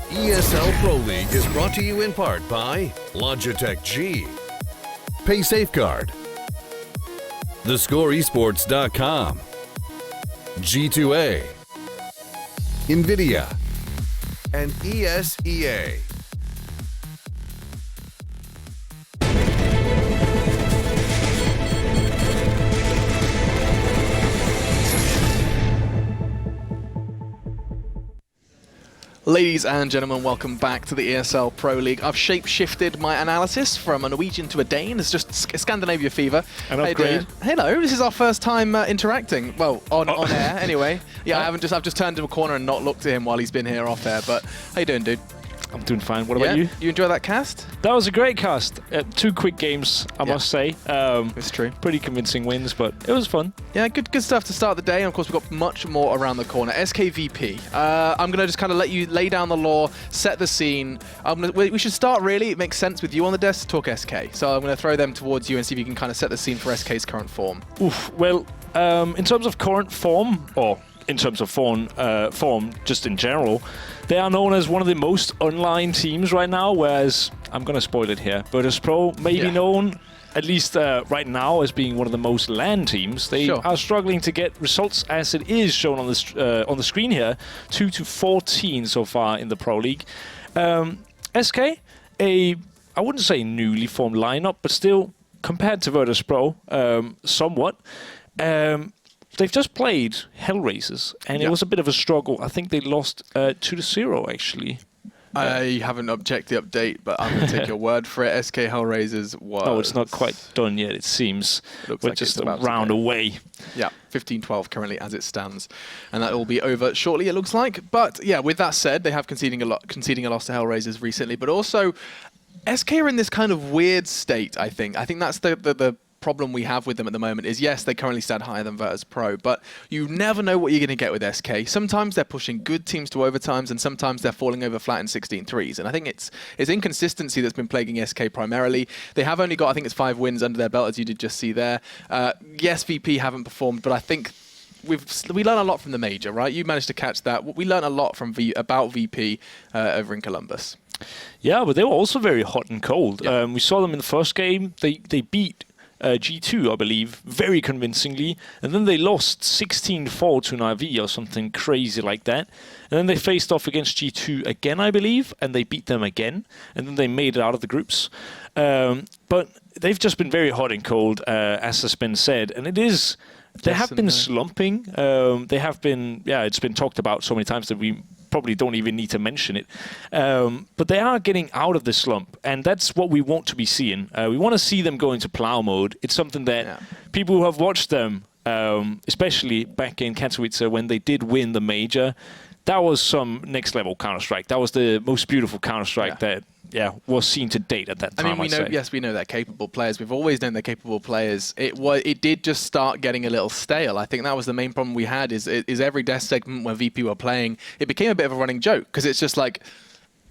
ESL Pro League is brought to you in part by Logitech G, Pay Safeguard, TheScoreEsports.com, G2A, NVIDIA, and ESEA. Ladies and gentlemen, welcome back to the ESL Pro League. I've shape-shifted my analysis from a Norwegian to a Dane. It's just Scandinavia fever. An upgrade. Hello, this is our first time interacting. Well, on air anyway. Yeah, I've just turned to a corner and not looked at him while he's been here off air. But how you doing, dude? I'm doing fine. What about you? You enjoy that cast? That was a great cast. 2 quick games, I must say. It's true. Pretty convincing wins, but it was fun. Yeah, good stuff to start the day. And of course, we've got much more around the corner. SKVP. I'm going to just kind of let you lay down the law, set the scene. We should start, really. It makes sense with you on the desk to talk SK. So I'm going to throw them towards you and see if you can kind of set the scene for SK's current form. Oof. Well, in terms of current form, or in terms of form just in general, they are known as one of the most online teams right now, whereas, I'm going to spoil it here, Virtus.Pro may be known, at least right now, as being one of the most LAN teams. They are struggling to get results, as it is shown on the screen here, 2-14 so far in the Pro League. SK, I wouldn't say newly formed lineup, but still, compared to Virtus.Pro, somewhat. They've just played Hellraisers, and it was a bit of a struggle. I think they lost 2-0, actually. I haven't checked the update, but I'm going to take your word for it. SK Hellraisers was... No, it's not quite done yet, it seems. We're just a round away. Yeah, 15-12 currently as it stands. And that will be over shortly, it looks like. But yeah, with that said, they have conceding a loss to Hellraisers recently, but also SK are in this kind of weird state, I think. I think that's the problem we have with them at the moment is, yes, they currently stand higher than Virtus.Pro, but you never know what you're going to get with SK. Sometimes they're pushing good teams to overtimes, and sometimes they're falling over flat in 16-3s. And I think it's inconsistency that's been plaguing SK primarily. They have only got, I think it's 5 wins under their belt, as you did just see there. Yes, VP haven't performed, but I think we learn a lot from the major, right? You managed to catch that. We learned a lot from about VP over in Columbus. Yeah, but they were also very hot and cold. Yeah. We saw them in the first game. They beat G2, I believe, very convincingly, and then they lost 16-4 to Na'Vi or something crazy like that. And then they faced off against G2 again, I believe, and they beat them again, and then they made it out of the groups. But they've just been very hot and cold, as has been said, and they have been slumping. They have been, it's been talked about so many times that we probably don't even need to mention it. But they are getting out of the slump, and that's what we want to be seeing. We want to see them go into plow mode. It's something that people who have watched them, especially back in Katowice when they did win the major, that was some next-level Counter-Strike. That was the most beautiful Counter-Strike that was seen to date at that time. I mean, we know they're capable players. We've always known they're capable players. It did just start getting a little stale. I think that was the main problem we had. Is every desk segment where VP were playing, it became a bit of a running joke because it's just like,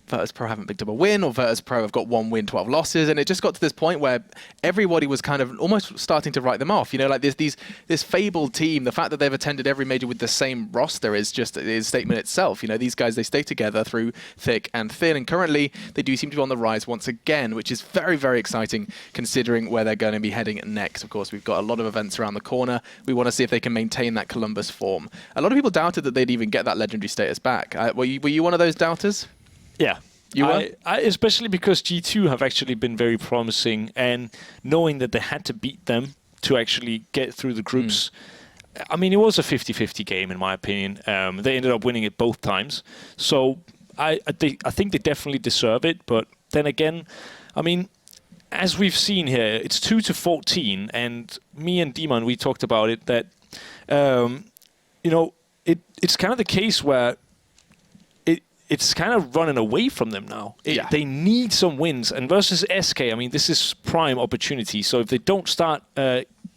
Virtus.Pro haven't picked up a win, or Virtus.Pro have got 1 win, 12 losses, and it just got to this point where everybody was kind of almost starting to write them off. You know, like this fabled team, the fact that they've attended every major with the same roster is just a statement itself. You know, these guys, they stay together through thick and thin, and currently they do seem to be on the rise once again, which is very, very exciting considering where they're going to be heading next. Of course, we've got a lot of events around the corner. We want to see if they can maintain that Columbus form. A lot of people doubted that they'd even get that legendary status back. Were you one of those doubters? Yeah. Especially because G2 have actually been very promising, and knowing that they had to beat them to actually get through the groups. I mean, it was a 50-50 game, in my opinion. They ended up winning it both times. So I think they definitely deserve it. But then again, I mean, as we've seen here, it's 2-14. And me and Demon, we talked about it, that, it's kind of the case where it's kind of running away from them now. They need some wins. And versus SK, I mean, this is prime opportunity. So if they don't start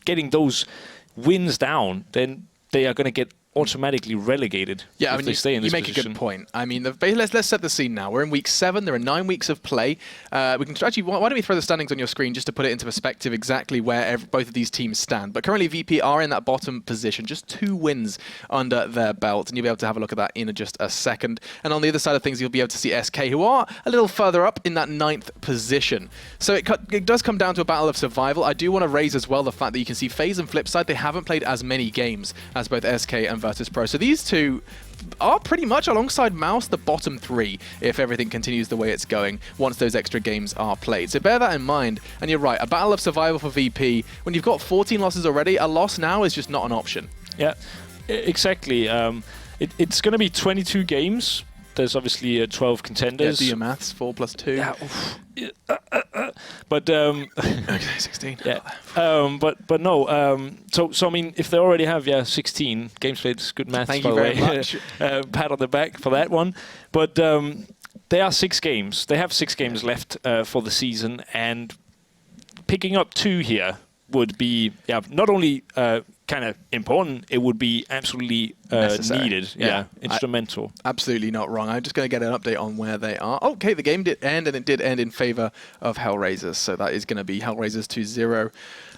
getting those wins down, then they are going to get automatically relegated Yeah, if they stay in this you make position. a good point. I mean, let's set the scene now. We're in week 7. There are 9 weeks of play. We can actually. Why don't we throw the standings on your screen just to put it into perspective exactly where both of these teams stand? But currently, VP are in that bottom position, just 2 wins under their belt, and you'll be able to have a look at that in just a second. And on the other side of things, you'll be able to see SK, who are a little further up in that 9th position. So it does come down to a battle of survival. I do want to raise as well the fact that you can see FaZe and Flipside, they haven't played as many games as both SK and Virtus.Pro. So these two are pretty much alongside Mouse the bottom 3 if everything continues the way it's going once those extra games are played. So bear that in mind. And you're right, a battle of survival for VP. When you've got 14 losses already, a loss now is just not an option. Yeah, exactly. It's going to be 22 games. There's obviously 12 contenders. Yeah, do your maths, 4 plus 2. Yeah, but okay, 16. yeah, but no. So I mean, if they already have 16 games played, it's good maths. Thank by you the very way. much. Pat on the back for that one. But they are 6 games. They have 6 games left for the season, and picking up 2 here would be not only kind of important, it would be absolutely needed. Yeah, instrumental. Absolutely not wrong. I'm just going to get an update on where they are. Okay, the game did end, and it did end in favor of Hellraisers. So that is going to be Hellraisers 2-0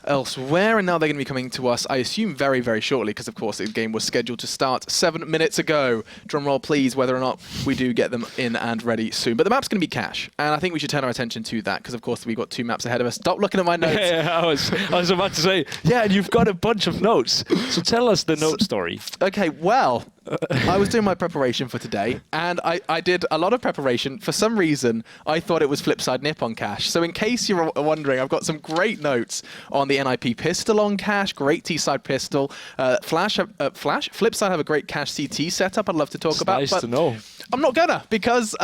elsewhere. And now they're going to be coming to us, I assume, very, very shortly, because, of course, the game was scheduled to start 7 minutes ago. Drum roll, please, whether or not we do get them in and ready soon. But the map's going to be Cash, and I think we should turn our attention to that, because, of course, we've got 2 maps ahead of us. Stop looking at my notes. I was about to say, and you've got a bunch of notes. So tell us the note story. Okay, well, I was doing my preparation for today, and I did a lot of preparation. For some reason, I thought it was Flipside Nip on Cash. So in case you're wondering, I've got some great notes on the NIP pistol on Cash, great T-side pistol. Flipside have a great Cash CT setup I'd love to talk about. Nice but to know. I'm not gonna, because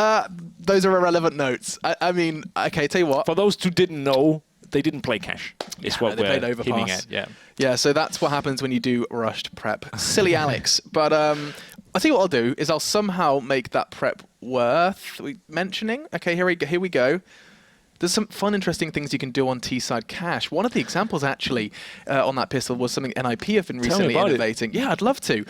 those are irrelevant notes. I mean, okay, tell you what. For those who didn't know, they didn't play Cash. It's what they we're played hinting Overpass. at. Yeah, so that's what happens when you do rushed prep. Silly Alex. But I'll tell you what I'll do is I'll somehow make that prep worth mentioning. Okay, here we go. There's some fun, interesting things you can do on T-side Cash. One of the examples, actually, on that pistol was something NIP have been recently innovating. Yeah, I'd love to.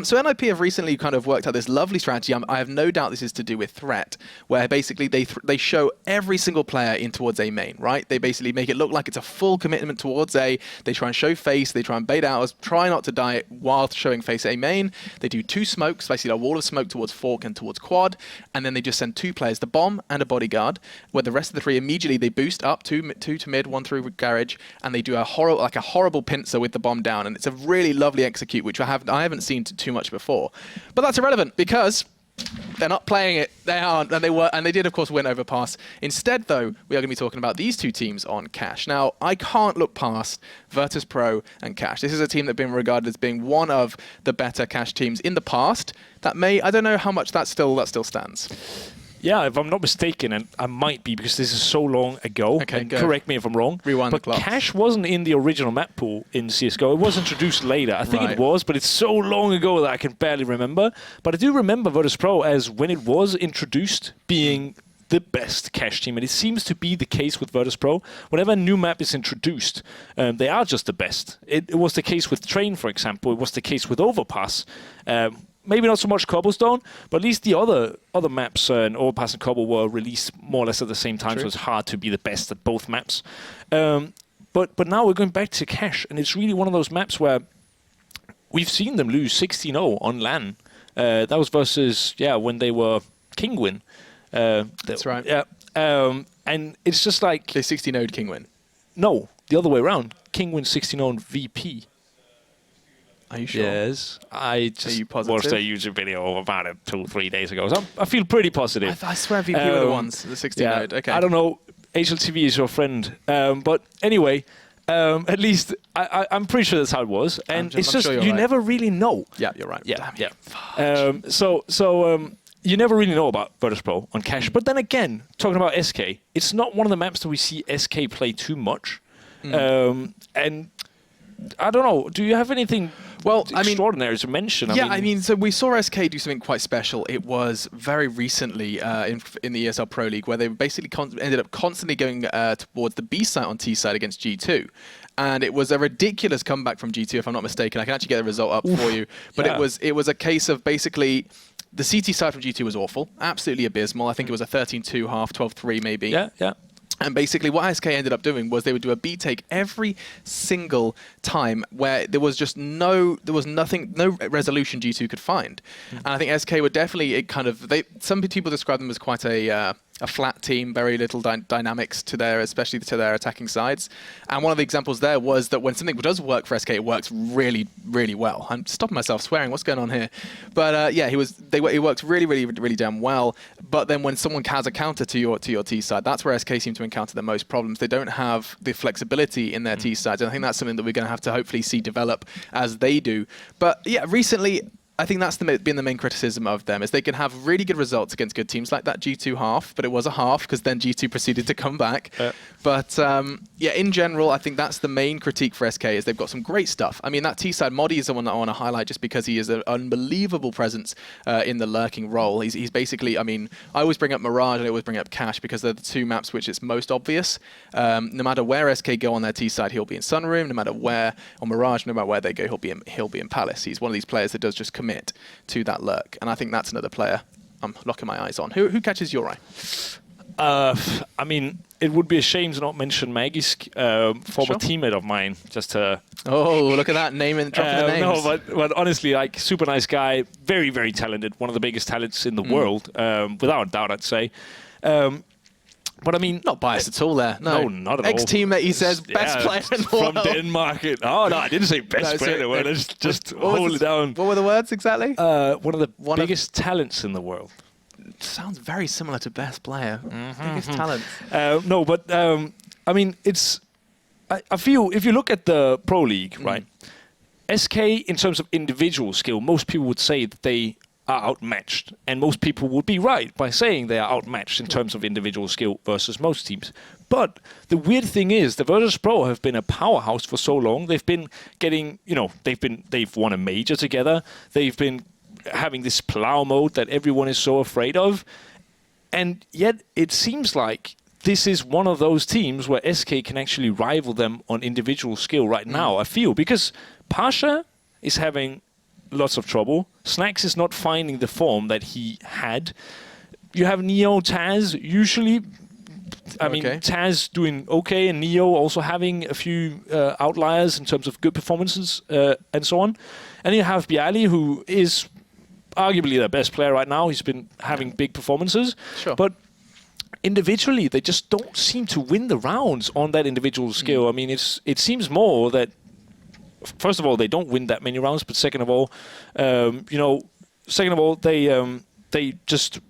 So NIP have recently kind of worked out this lovely strategy. I have no doubt this is to do with threat, where basically they show every single player in towards A main, right? They basically make it look like it's a full commitment towards A. They try and show face. They try and bait out, try not to die while showing face A main. They do 2 smokes, basically a wall of smoke towards Fork and towards Quad, and then they just send 2 players, the bomb and a bodyguard, where the rest of the 3 immediately they boost up 2 to mid, 1 through garage, and they do a horrible pincer with the bomb down, and it's a really lovely execute, which I haven't seen too much before. But that's irrelevant because they're not playing it. They aren't, and they did of course win Overpass. Instead, though, we are going to be talking about these 2 teams on Cash. Now, I can't look past Virtus.Pro and Cash. This is a team that's been regarded as being one of the better Cash teams in the past. I don't know how much that still stands. Yeah, if I'm not mistaken, and I might be because this is so long ago, okay, correct me if I'm wrong, Rewind but the clock. Cash wasn't in the original map pool in CSGO. It was introduced later. I think it was, but it's so long ago that I can barely remember. But I do remember Virtus.Pro as when it was introduced being the best Cash team, and it seems to be the case with Virtus.Pro. Whenever a new map is introduced, they are just the best. It was the case with Train, for example. It was the case with Overpass. Maybe not so much Cobblestone, but at least the other maps and Overpass and Cobble were released more or less at the same time, so it's hard to be the best at both maps. But now we're going back to Cash, and it's really one of those maps where we've seen them lose 16-0 on LAN. That was versus, when they were Kingwin. That's right. Yeah. And it's just like... They 16-0'd Kingwin. No, the other way around. Kingwin 16-0 VP. Are you sure? Yes. I just watched positive? a YouTube video about it 2-3 days ago. So I feel pretty positive. I swear VP were the ones, the 16-0'd. Okay. I don't know. HLTV is your friend. But anyway, at least I'm pretty sure that's how it was. And it's just, you never really know. Yeah, you're right. Yeah. So you never really know about Virtus.Pro on Cash. But then again, talking about SK, it's not one of the maps that we see SK play too much. And I don't know. Do you have anything Well, I mean, extraordinary to mention. Yeah, I mean, so we saw SK do something quite special. It was very recently in the ESL Pro League where they basically ended up constantly going towards the B side on T side against G2. And it was a ridiculous comeback from G2, if I'm not mistaken. I can actually get the result up for you. But it was a case of basically the CT side from G2 was awful, absolutely abysmal. I think it was a 13-2 half, 12-3 maybe. Yeah. And basically what SK ended up doing was they would do a B take every single time where there was no resolution G2 could find. And I think SK were definitely some people describe them as quite a flat team, very little dynamics to especially to their attacking sides. And one of the examples there was that when something does work for SK, it works really, really well. I'm stopping myself swearing. What's going on here? But yeah, it works really, really, really damn well. But then when someone has a counter to your T side, that's where SK seem to encounter the most problems. They don't have the flexibility in their T sides, and I think that's something that we're going to have to hopefully see develop as they do. But yeah, recently, I think that's been the main criticism of them, is they can have really good results against good teams like that G2 half, but it was a half because then G2 proceeded to come back. But yeah, in general, I think that's the main critique for SK, is they've got some great stuff. I mean, that T-side Modi is the one that I want to highlight just because he is an unbelievable presence in the lurking role. He's basically, I mean, I always bring up Mirage and I always bring up Cash because they're the two maps which it's most obvious. No matter where SK go on their T-side, he'll be in Sunroom. No matter where, on Mirage, no matter where they go, he'll be in Palace. He's one of these players that does just commit to that lurk, and I think that's another player I'm locking my eyes on. Who catches your eye? I mean, it would be a shame to not mention Magisk, former teammate of mine. Just to look at that name and dropping the names. No, but honestly, like, super nice guy, very, very talented, one of the biggest talents in the world, without a doubt, I'd say. But I mean, not biased at all there. No, not at all. Ex-teammate, he says, best player in the world. From Denmark. Oh, no, I didn't say best player in the world. Let's just hold it down. What were the words exactly? One of the biggest talents in the world. Sounds very similar to best player. Biggest talent. No, but I mean, it's. I feel if you look at the Pro League, right? SK, in terms of individual skill, most people would say that they are outmatched, and most people would be right by saying they are outmatched in terms of individual skill versus most teams. But the weird thing is, the Virtus.Pro have been a powerhouse for so long. They've been getting, they've won a major together. They've been having this plow mode that everyone is so afraid of, and yet it seems like this is one of those teams where SK can actually rival them on individual skill right now. I feel, because Pasha is having lots of trouble. Snacks is not finding the form that he had. You have Neo, Taz, usually. I mean, Taz doing okay, and Neo also having a few outliers in terms of good performances and so on. And you have Bialy, who is arguably their best player right now. He's been having big performances. Sure. But individually, they just don't seem to win the rounds on that individual skill. I mean, it seems more that, first of all, they don't win that many rounds, but second of all, they just,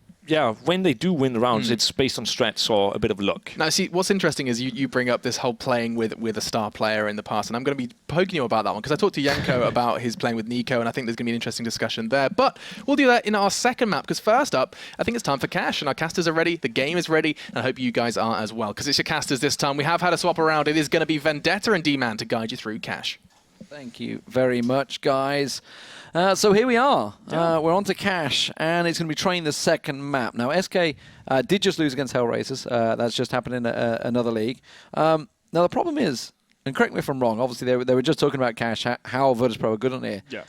when they do win the rounds, it's based on strats or a bit of luck. Now, see, what's interesting is you bring up this whole playing with a star player in the past, and I'm going to be poking you about that one, because I talked to Yanko about his playing with Nico, and I think there's going to be an interesting discussion there. But we'll do that in our second map, because first up, I think it's time for Cash, and our casters are ready, the game is ready, and I hope you guys are as well, because it's your casters this time. We have had a swap around. It is going to be Vendetta and D-Man to guide you through Cash. Thank you very much, guys. So here we are. We're on to Cash, and it's going to be trying the second map. Now, SK did just lose against Hellraisers. That's just happened in another league. Now, the problem is, and correct me if I'm wrong, obviously they were just talking about Cash, how Virtus.Pro are good on here. Yeah.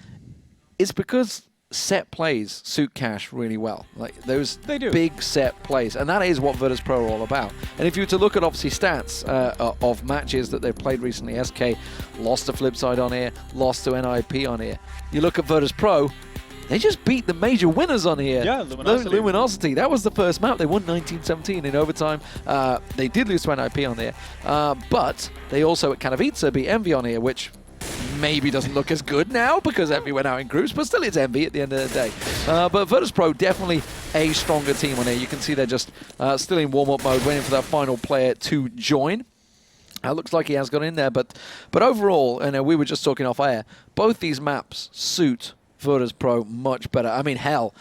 It's because set plays suit Cash really well. Like those big set plays, and that is what Virtus.Pro are all about. And if you were to look at obviously stats of matches that they've played recently, SK lost to Flipside on here, lost to NIP on here. You look at Virtus.Pro, they just beat the major winners on here. Yeah, Luminosity. That was the first map. They won 19-17 in overtime. They did lose to NIP on there, but they also at Katowice beat Envy on here, which maybe doesn't look as good now because Envy went out in groups, but still it's Envy at the end of the day. But Virtus.Pro definitely a stronger team on here. You can see they're just still in warm-up mode, waiting for that final player to join. Looks like he has got in there, but overall, and we were just talking off air, both these maps suit Virtus.Pro much better. I mean, hell,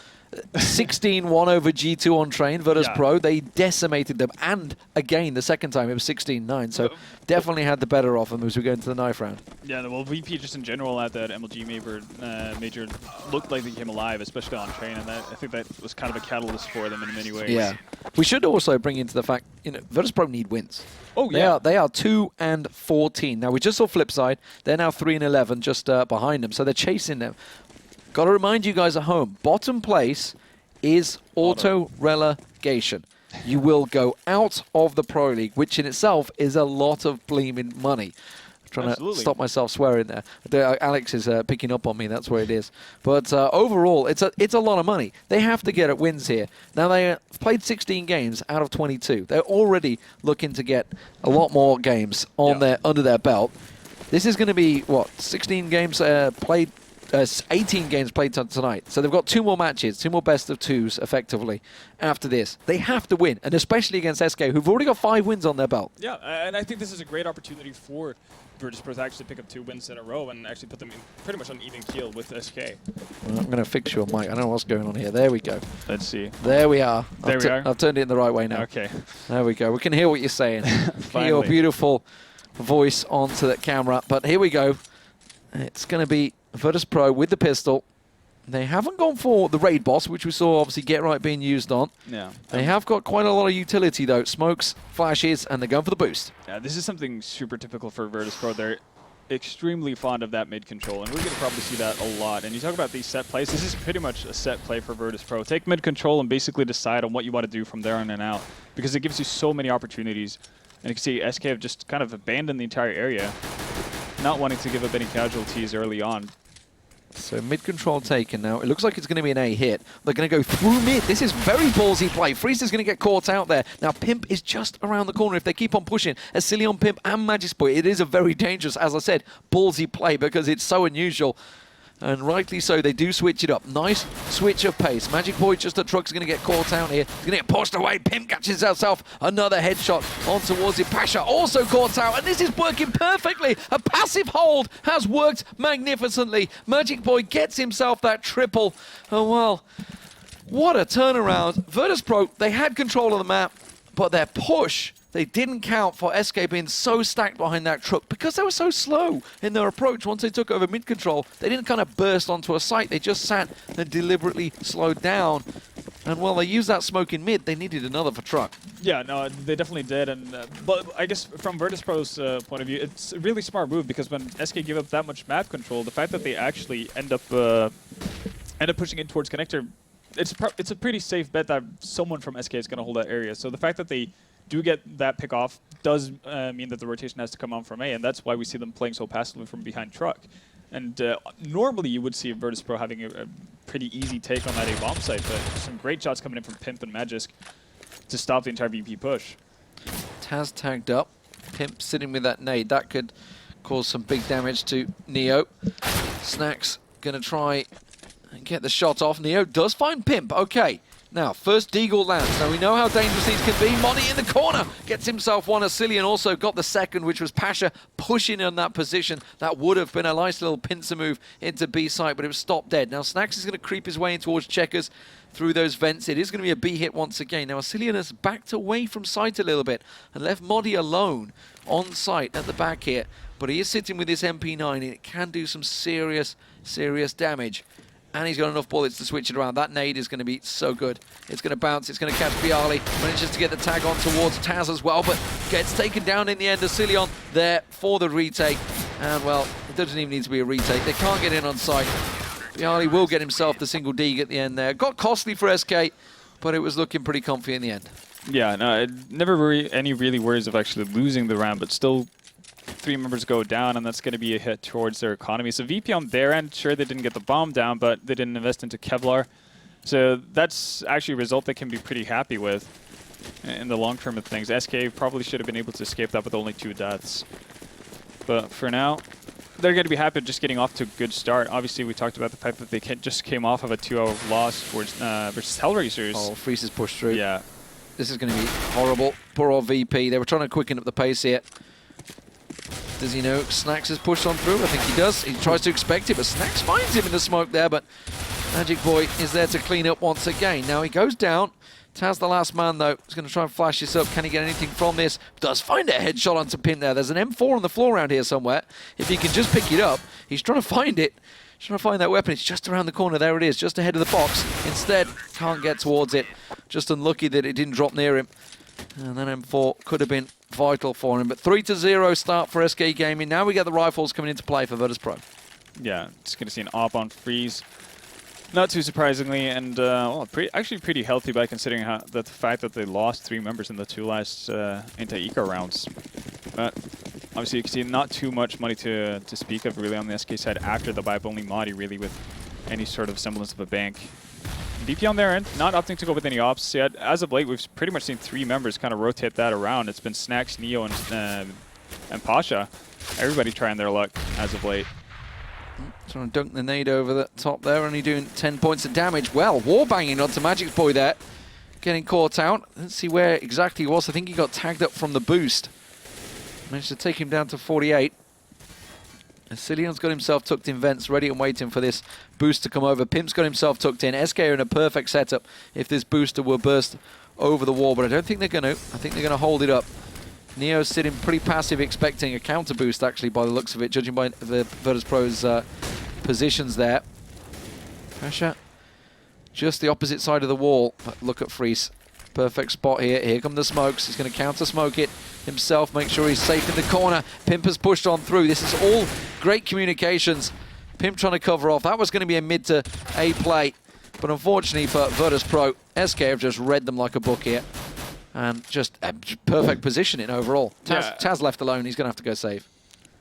16-1 over G2 on train, Virtus.Pro. They decimated them. And again, the second time, it was 16-9. So definitely had the better of them as we go into the knife round. Yeah, well, VP just in general at that MLG major looked like they came alive, especially on train. And I think that was kind of a catalyst for them in many ways. Yeah. We should also bring into the fact, Virtus.Pro need wins. Oh, yeah. They are 2-14. Now, we just saw Flipside. They're now 3-11, just behind them. So they're chasing them. Got to remind you guys at home, bottom place is auto-relegation. You will go out of the Pro League, which in itself is a lot of bleeming money. I'm trying to stop myself swearing there. Alex is picking up on me, that's where it is. But overall, it's a lot of money. They have to get at wins here. Now, they played 16 games out of 22. They're already looking to get a lot more games on under their belt. This is going to be, what, 16 games played? 18 games played tonight. So they've got 2 more matches, 2 more best of 2s effectively after this. They have to win, and especially against SK, who've already got 5 wins on their belt. Yeah, and I think this is a great opportunity for Virtus.Pro to actually pick up 2 wins in a row and actually put them in pretty much on even keel with SK. Well, I'm going to fix your mic. I don't know what's going on here. There we go. Let's see. There we are. There we are. I've turned it in the right way now. Okay. There we go. We can hear what you're saying. Hear your beautiful voice onto the camera. But here we go. It's going to be Virtus.Pro with the pistol. They haven't gone for the raid boss, which we saw obviously Get Right being used on. Yeah. They have got quite a lot of utility though. Smokes, flashes, and they're going for the boost. Yeah, this is something super typical for Virtus.Pro. They're extremely fond of that mid control, and we're going to probably see that a lot. And you talk about these set plays, this is pretty much a set play for Virtus.Pro. Take mid control and basically decide on what you want to do from there on and out, because it gives you so many opportunities. And you can see SK have just kind of abandoned the entire area, not wanting to give up any casualties early on. So mid-control taken now. It looks like it's going to be an A hit. They're going to go through mid. This is very ballsy play. Freeze is going to get caught out there. Now Pimp is just around the corner. If they keep on pushing, Asilion, Pimp, and Magisboy, it is a very dangerous, as I said, ballsy play because it's so unusual. And rightly so, they do switch it up. Nice switch of pace. Magic Boy just at Truck's going to get caught out here. He's going to get pushed away. Pimp catches himself. Another headshot on towards it. Pasha also caught out. And this is working perfectly. A passive hold has worked magnificently. Magic Boy gets himself that triple. Oh, well, what a turnaround. Virtus.Pro, they had control of the map, but their push, they didn't count for SK being so stacked behind that truck because they were so slow in their approach. Once they took over mid-control, they didn't kind of burst onto a site. They just sat and deliberately slowed down. And while they used that smoke in mid, they needed another for truck. Yeah, no, they definitely did. And but I guess from Virtus.Pro's point of view, it's a really smart move because when SK give up that much map control, the fact that they actually end up pushing in towards connector, it's a pretty safe bet that someone from SK is going to hold that area. So the fact that they do get that pick off does mean that the rotation has to come on from A, and that's why we see them playing so passively from behind truck. And normally you would see Virtus.Pro having a pretty easy take on that A bomb site, but some great shots coming in from Pimp and Magisk to stop the entire VP push. Taz tagged up. Pimp sitting with that nade. That could cause some big damage to Neo. Snacks going to try and get the shot off. Neo does find Pimp. Okay. Now, first Deagle lands. Now, we know how dangerous these can be. Monty in the corner gets himself one. Asilion also got the second, which was Pasha pushing in that position. That would have been a nice little pincer move into B site, but it was stopped dead. Now, Snacks is going to creep his way in towards Checkers through those vents. It is going to be a B hit once again. Now, Asilion has backed away from site a little bit and left Modi alone on site at the back here. But he is sitting with his MP9, and it can do some serious, serious damage. And he's got enough bullets to switch it around. That nade is going to be so good. It's going to bounce. It's going to catch Bialy. Manages to get the tag on towards Taz as well, but gets taken down in the end. Asilion there for the retake. And, well, it doesn't even need to be a retake. They can't get in on site. Bialy will get himself the single dig at the end there. Got costly for SK, but it was looking pretty comfy in the end. Yeah, no, never any really worries of actually losing the round, but still 3 members go down, and that's going to be a hit towards their economy. So VP on their end, sure, they didn't get the bomb down, but they didn't invest into Kevlar. So that's actually a result they can be pretty happy with in the long term of things. SK probably should have been able to escape that with only 2 deaths. But for now, they're going to be happy just getting off to a good start. Obviously, we talked about the fact that they just came off of a 2-0 loss towards, versus Hellraisers. Oh, Freeze is pushed through. Yeah. This is going to be horrible. Poor old VP. They were trying to quicken up the pace here. Does he know Snacks has pushed on through? I think he does. He tries to expect it, but Snacks finds him in the smoke there, but Magic Boy is there to clean up once again. Now he goes down. Taz, the last man, though, is going to try and flash this up. Can he get anything from this? Does find a headshot onto Pimp there. There's an M4 on the floor around here somewhere. If he can just pick it up, he's trying to find it. He's trying to find that weapon. It's just around the corner. There it is, just ahead of the box. Instead, can't get towards it. Just unlucky that it didn't drop near him. And that M4 could have been vital for him. But 3-0 start for SK Gaming. Now we get the rifles coming into play for Virtus.Pro. Yeah, just going to see an op on Freeze. Not too surprisingly, and well, actually pretty healthy by considering the fact that they lost 3 members in the 2 last inter-eco rounds. But obviously you can see not too much money to speak of really on the SK side after the buy-up, only Madi really with any sort of semblance of a bank. VP on their end, not opting to go with any ops yet. As of late, we've pretty much seen 3 members kind of rotate that around. It's been Snacks, Neo, and Pasha. Everybody trying their luck as of late. Trying to dunk the nade over the top there, only doing 10 points of damage. Well, warbanging onto Magic Boy there. Getting caught out. Let's see where exactly he was. I think he got tagged up from the boost. Managed to take him down to 48. Cillian's got himself tucked in vents, ready and waiting for this boost to come over. Pimp's got himself tucked in. SK are in a perfect setup if this booster will burst over the wall, but I don't think they're going to. I think they're going to hold it up. Neo's sitting pretty passive, expecting a counter boost, actually, by the looks of it, judging by the Virtus.Pro's positions there. Pressure just the opposite side of the wall, but look at Freeze. Perfect spot here. Here come the smokes. He's going to counter smoke it himself, make sure he's safe in the corner. Pimp has pushed on through. This is all great communications. Pimp trying to cover off. That was going to be a mid to A play, but unfortunately for Virtus.Pro, SK have just read them like a book here. And just perfect positioning overall. Taz left alone. He's going to have to go save.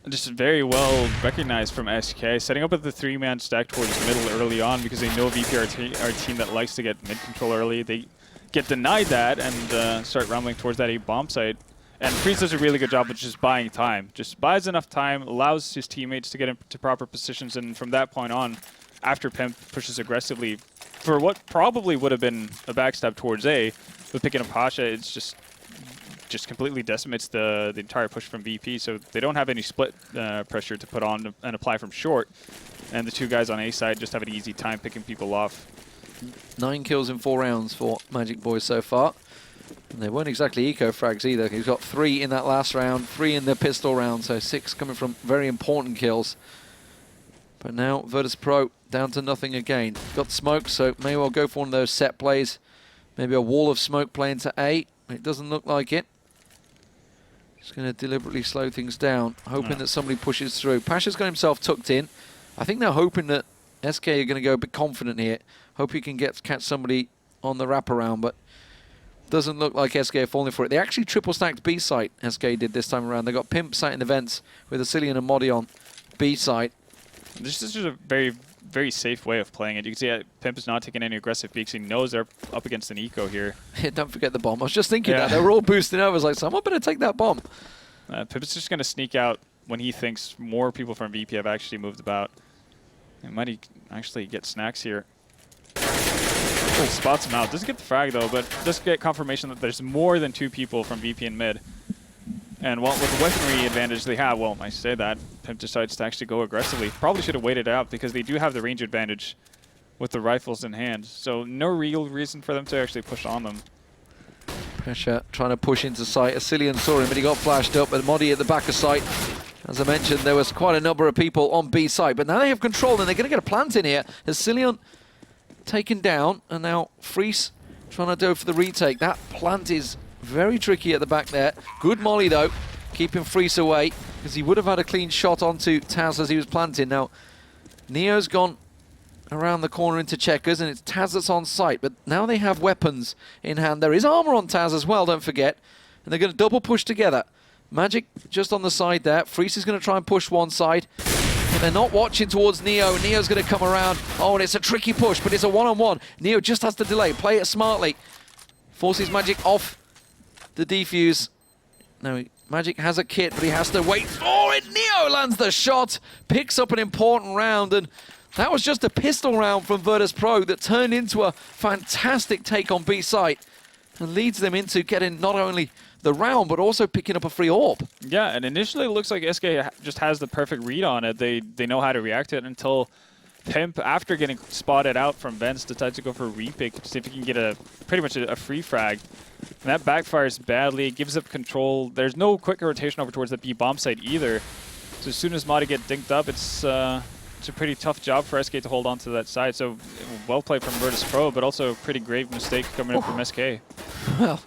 Just very well recognized from SK, setting up with the 3-man stack towards middle early on because they know VP are a team that likes to get mid control early. They get denied that and start rambling towards that A-bomb site. And Freeze does a really good job of just buying time. Just buys enough time, allows his teammates to get into proper positions, and from that point on, after Pimp pushes aggressively for what probably would have been a backstab towards A, with picking up Pasha, it's just completely decimates the entire push from VP, so they don't have any split pressure to put on and apply from short. And the 2 guys on A side just have an easy time picking people off. 9 kills in 4 rounds for Magic Boy so far. And they weren't exactly eco frags either. He's got 3 in that last round, 3 in the pistol round, so 6 coming from very important kills. But now Virtus.Pro down to nothing again. Got smoke, so may well go for one of those set plays. Maybe a wall of smoke playing to A. It doesn't look like it. Just going to deliberately slow things down, hoping that somebody pushes through. Pasha's got himself tucked in. I think they're hoping that SK are going to go a bit confident here. Hope he can catch somebody on the wraparound, but doesn't look like SK are falling for it. They actually triple stacked B site, SK did this time around. They got Pimp site in the vents with a Cillian and Modi on B site. This is just a very safe way of playing it. You can see Pimp is not taking any aggressive peeks. He knows they're up against an eco here. Don't forget the bomb. I was just thinking that. They were all boosting over. I was like, someone better take that bomb. Pimp's just going to sneak out when he thinks more people from VP have actually moved about. He might actually get Snacks here. Oh, spots him out. Doesn't get the frag though, but does get confirmation that there's more than 2 people from VP in mid. And with the weaponry advantage they have, well, I say that, Pimp decides to actually go aggressively. Probably should have waited out because they do have the range advantage with the rifles in hand. So no real reason for them to actually push on them. Pressure trying to push into sight. Cillian saw him, but he got flashed up. But Modi at the back of sight. As I mentioned, there was quite a number of people on B site, but now they have control and they're going to get a plant in here. As Cillian taken down, and now Freeze trying to go for the retake. That plant is very tricky at the back there. Good molly though, keeping Freeze away, because he would have had a clean shot onto Taz as he was planting. Now, Neo's gone around the corner into checkers, and it's Taz that's on site, but now they have weapons in hand. There is armor on Taz as well, don't forget, and they're going to double push together. Magic just on the side there. Freeze is going to try and push one side, but they're not watching towards Neo. Neo's going to come around. Oh, and it's a tricky push, but it's a one-on-one. Neo just has to delay, play it smartly. Forces Magic off the defuse. No, Magic has a kit, but he has to wait for it. Neo lands the shot, picks up an important round, and that was just a pistol round from Virtus.Pro that turned into a fantastic take on B site and leads them into getting not only the round, but also picking up a free orb. Yeah, and initially it looks like SK just has the perfect read on it. They know how to react to it until Pimp, after getting spotted out from Vents, decides to go for a repick to see if he can get pretty much a free frag. And that backfires badly, gives up control. There's no quick rotation over towards the B bomb site either. So as soon as Madi get dinked up, it's a pretty tough job for SK to hold on to that side. So well played from Virtus.Pro, but also a pretty grave mistake coming in from SK. Well,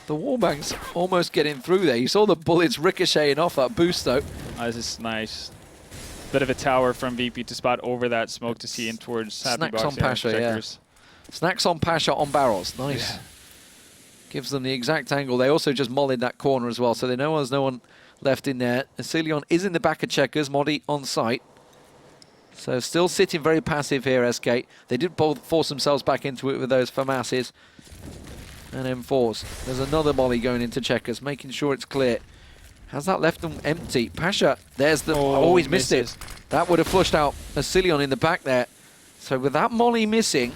the wallbang's almost getting through there. You saw the bullets ricocheting off that boost, though. This is nice. Bit of a tower from VP to spot over that smoke to see in towards Happy Snacks Box on Pasha, yeah. Snacks on Pasha on barrels. Nice. Yeah. Gives them the exact angle. They also just mollied that corner as well, so they know there's no one left in there. Asilion is in the back of Checkers. Modi on site. So still sitting very passive here, SK. They did both force themselves back into it with those FAMASs and M4s. There's another molly going into Checkers, making sure it's clear. Has that left them empty? Pasha, there's the... Oh, he's missed it. That would have flushed out Asilion in the back there. So with that molly missing...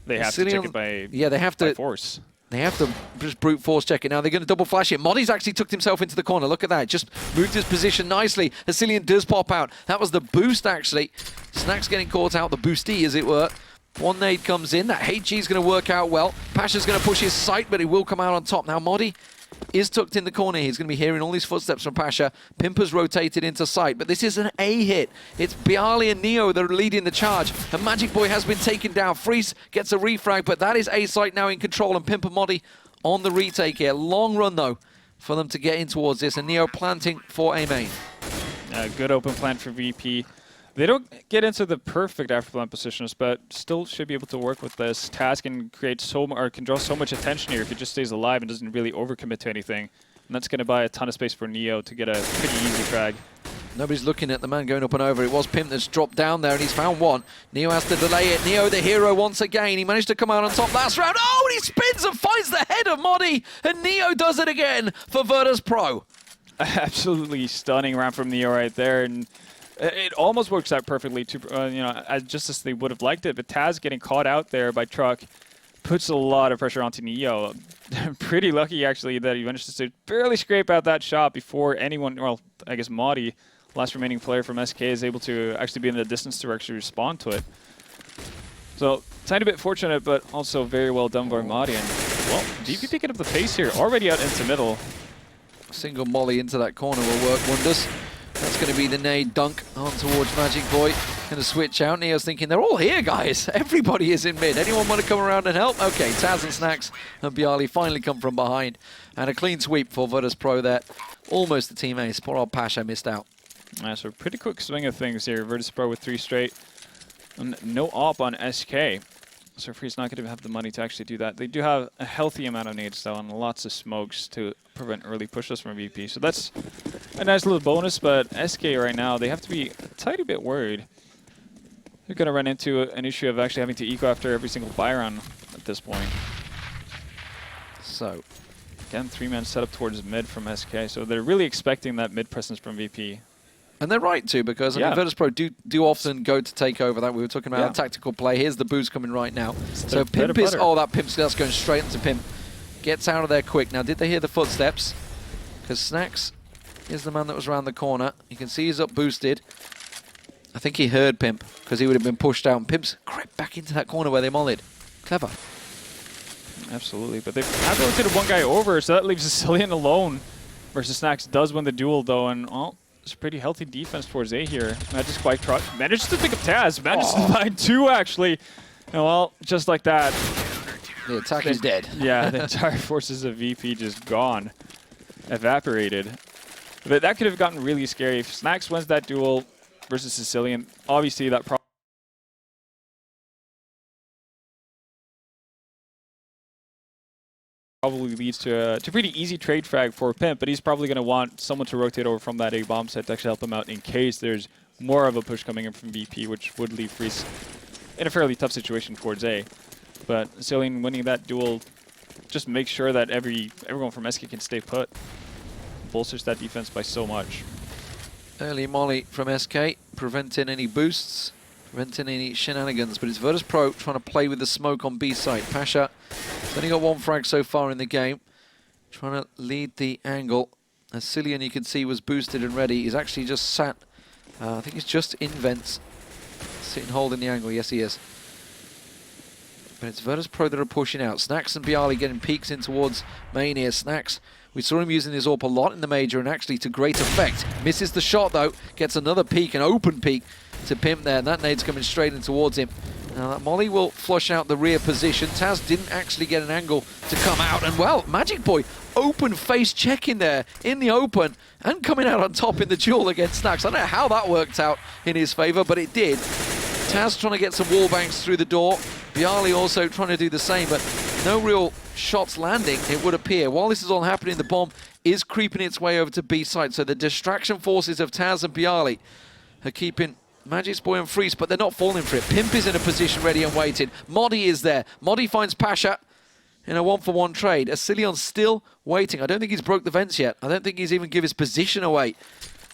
They have to check it by, yeah, they have to force. They have to just brute force check it. Now they're going to double flash it. Modi's actually tucked himself into the corner. Look at that. Just moved his position nicely. Asilion does pop out. That was the boost, actually. Snacks getting caught out, the boosty, as it were. One nade comes in. That HG is going to work out well. Pasha's going to push his sight, but he will come out on top. Now Modi is tucked in the corner. He's going to be hearing all these footsteps from Pasha. Pimper's rotated into sight, but this is an A hit. It's Bialy and Neo that are leading the charge, and Magic Boy has been taken down. Freeze gets a refrag, but that is A site now in control, and Pimper Modi on the retake here. Long run, though, for them to get in towards this, and Neo planting for A main. Good open plant for VP. They don't get into the perfect afterplant positions, but still should be able to work with this. Taz can create can draw so much attention here if he just stays alive and doesn't really overcommit to anything. And that's going to buy a ton of space for Neo to get a pretty easy frag. Nobody's looking at the man going up and over. It was Pimp that's dropped down there, and he's found one. Neo has to delay it. Neo, the hero, once again. He managed to come out on top last round. Oh, and he spins and finds the head of Modi, and Neo does it again for Virtus.Pro. Absolutely stunning round from Neo right there, and it almost works out perfectly, to, just as they would have liked it. But Taz getting caught out there by Truck puts a lot of pressure onto Neo. Pretty lucky, actually, that he managed to barely scrape out that shot before anyone, well, I guess Modi, last remaining player from SK, is able to actually be in the distance to actually respond to it. So, tiny bit fortunate, but also very well done by Modi. And, well, VP picking up the pace here, already out into middle. Single molly into that corner will work wonders. That's going to be the nade dunk on towards Magic Boy. Going to switch out. Neo's thinking, they're all here, guys. Everybody is in mid. Anyone want to come around and help? Okay, Taz and Snacks and Bialy finally come from behind. And a clean sweep for Virtus.Pro there. Almost the team ace. Poor old Pasha missed out. So pretty quick swing of things here. Virtus.Pro with 3 straight. And no op on SK. So Free's not going to have the money to actually do that. They do have a healthy amount of nades, though, and lots of smokes to prevent early pushes from VP. So that's a nice little bonus, but SK right now, they have to be a tiny bit worried. They're going to run into an issue of actually having to eco after every single buy round at this point. So, again, 3-man setup towards mid from SK. So they're really expecting that mid presence from VP. And they're right to, because I mean, Virtus.Pro do often go to take over that. We were talking about tactical play. Here's the boost coming right now. So Pimp is, oh, that Pimp's that's going straight into Pimp. Gets out of there quick. Now, did they hear the footsteps? Because Snacks is the man that was around the corner. You can see he's up boosted. I think he heard Pimp, because he would have been pushed out. And Pimp's crept back into that corner where they mollied. Clever. Absolutely, but they have rotated one guy over, so that leaves Asilion alone. Versus Snacks does win the duel, though, and it's a pretty healthy defense towards A here. Not just quite Truck. Managed to pick up Taz. Managed to find 2, actually. And well, just like that. The attack is dead. Yeah, the entire forces of VP just gone. Evaporated. But that could have gotten really scary. If Snacks wins that duel versus Asilion, obviously that probably leads to a pretty easy trade frag for Pimp, but he's probably going to want someone to rotate over from that A-bomb set to actually help him out in case there's more of a push coming in from VP, which would leave Freeze in a fairly tough situation towards A. But Asilion winning that duel just makes sure that everyone from SK can stay put. Bolsters that defense by so much. Early molly from SK, preventing any boosts, preventing any shenanigans, but it's Virtus.Pro trying to play with the smoke on B side. Pasha has only got 1 frag so far in the game, trying to lead the angle. Asilion, you can see, was boosted and ready. He's actually just sat, I think he's just in vents, sitting holding the angle. Yes, he is. But it's Virtus.Pro that are pushing out. Snax and Bialy getting peeks in towards main here. Snax, we saw him using his AWP a lot in the major and actually to great effect. Misses the shot though, gets another peek, an open peek to Pimp there. And that nade's coming straight in towards him. Now that Molly will flush out the rear position. Taz didn't actually get an angle to come out. And well, Magic Boy open face checking there in the open and coming out on top in the duel against Snax. I don't know how that worked out in his favor, but it did. Taz trying to get some wall banks through the door. Bialy also trying to do the same, but no real shots landing, it would appear. While this is all happening, the bomb is creeping its way over to B side. So the distraction forces of Taz and Bialy are keeping Magic's Boy and Freeze, but they're not falling for it. Pimp is in a position ready and waiting. Modi is there. Modi finds Pasha in a 1-for-1 trade. Asilion still waiting. I don't think he's broke the vents yet. I don't think he's even give his position away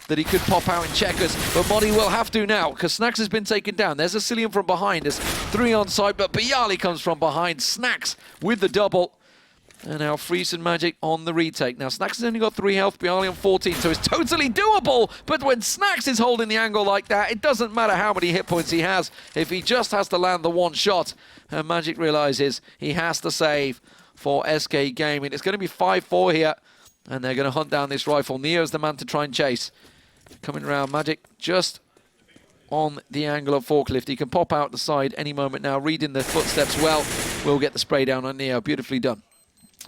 that he could pop out in checkers, but Modi will have to now because Snax has been taken down. There's Asilion from behind. There's 3 on side, but Bialy comes from behind. Snax with the double. And now Freeze and Magic on the retake. Now Snax has only got 3 health, Bialy on 14, so it's totally doable. But when Snax is holding the angle like that, it doesn't matter how many hit points he has if he just has to land the one shot. And Magic realizes he has to save for SK Gaming. It's going to be 5-4 here, and they're going to hunt down this rifle. Neo's the man to try and chase. Coming around, Magic just on the angle of Forklift. He can pop out the side any moment now, reading the footsteps well. We'll get the spray down on Neo. Beautifully done.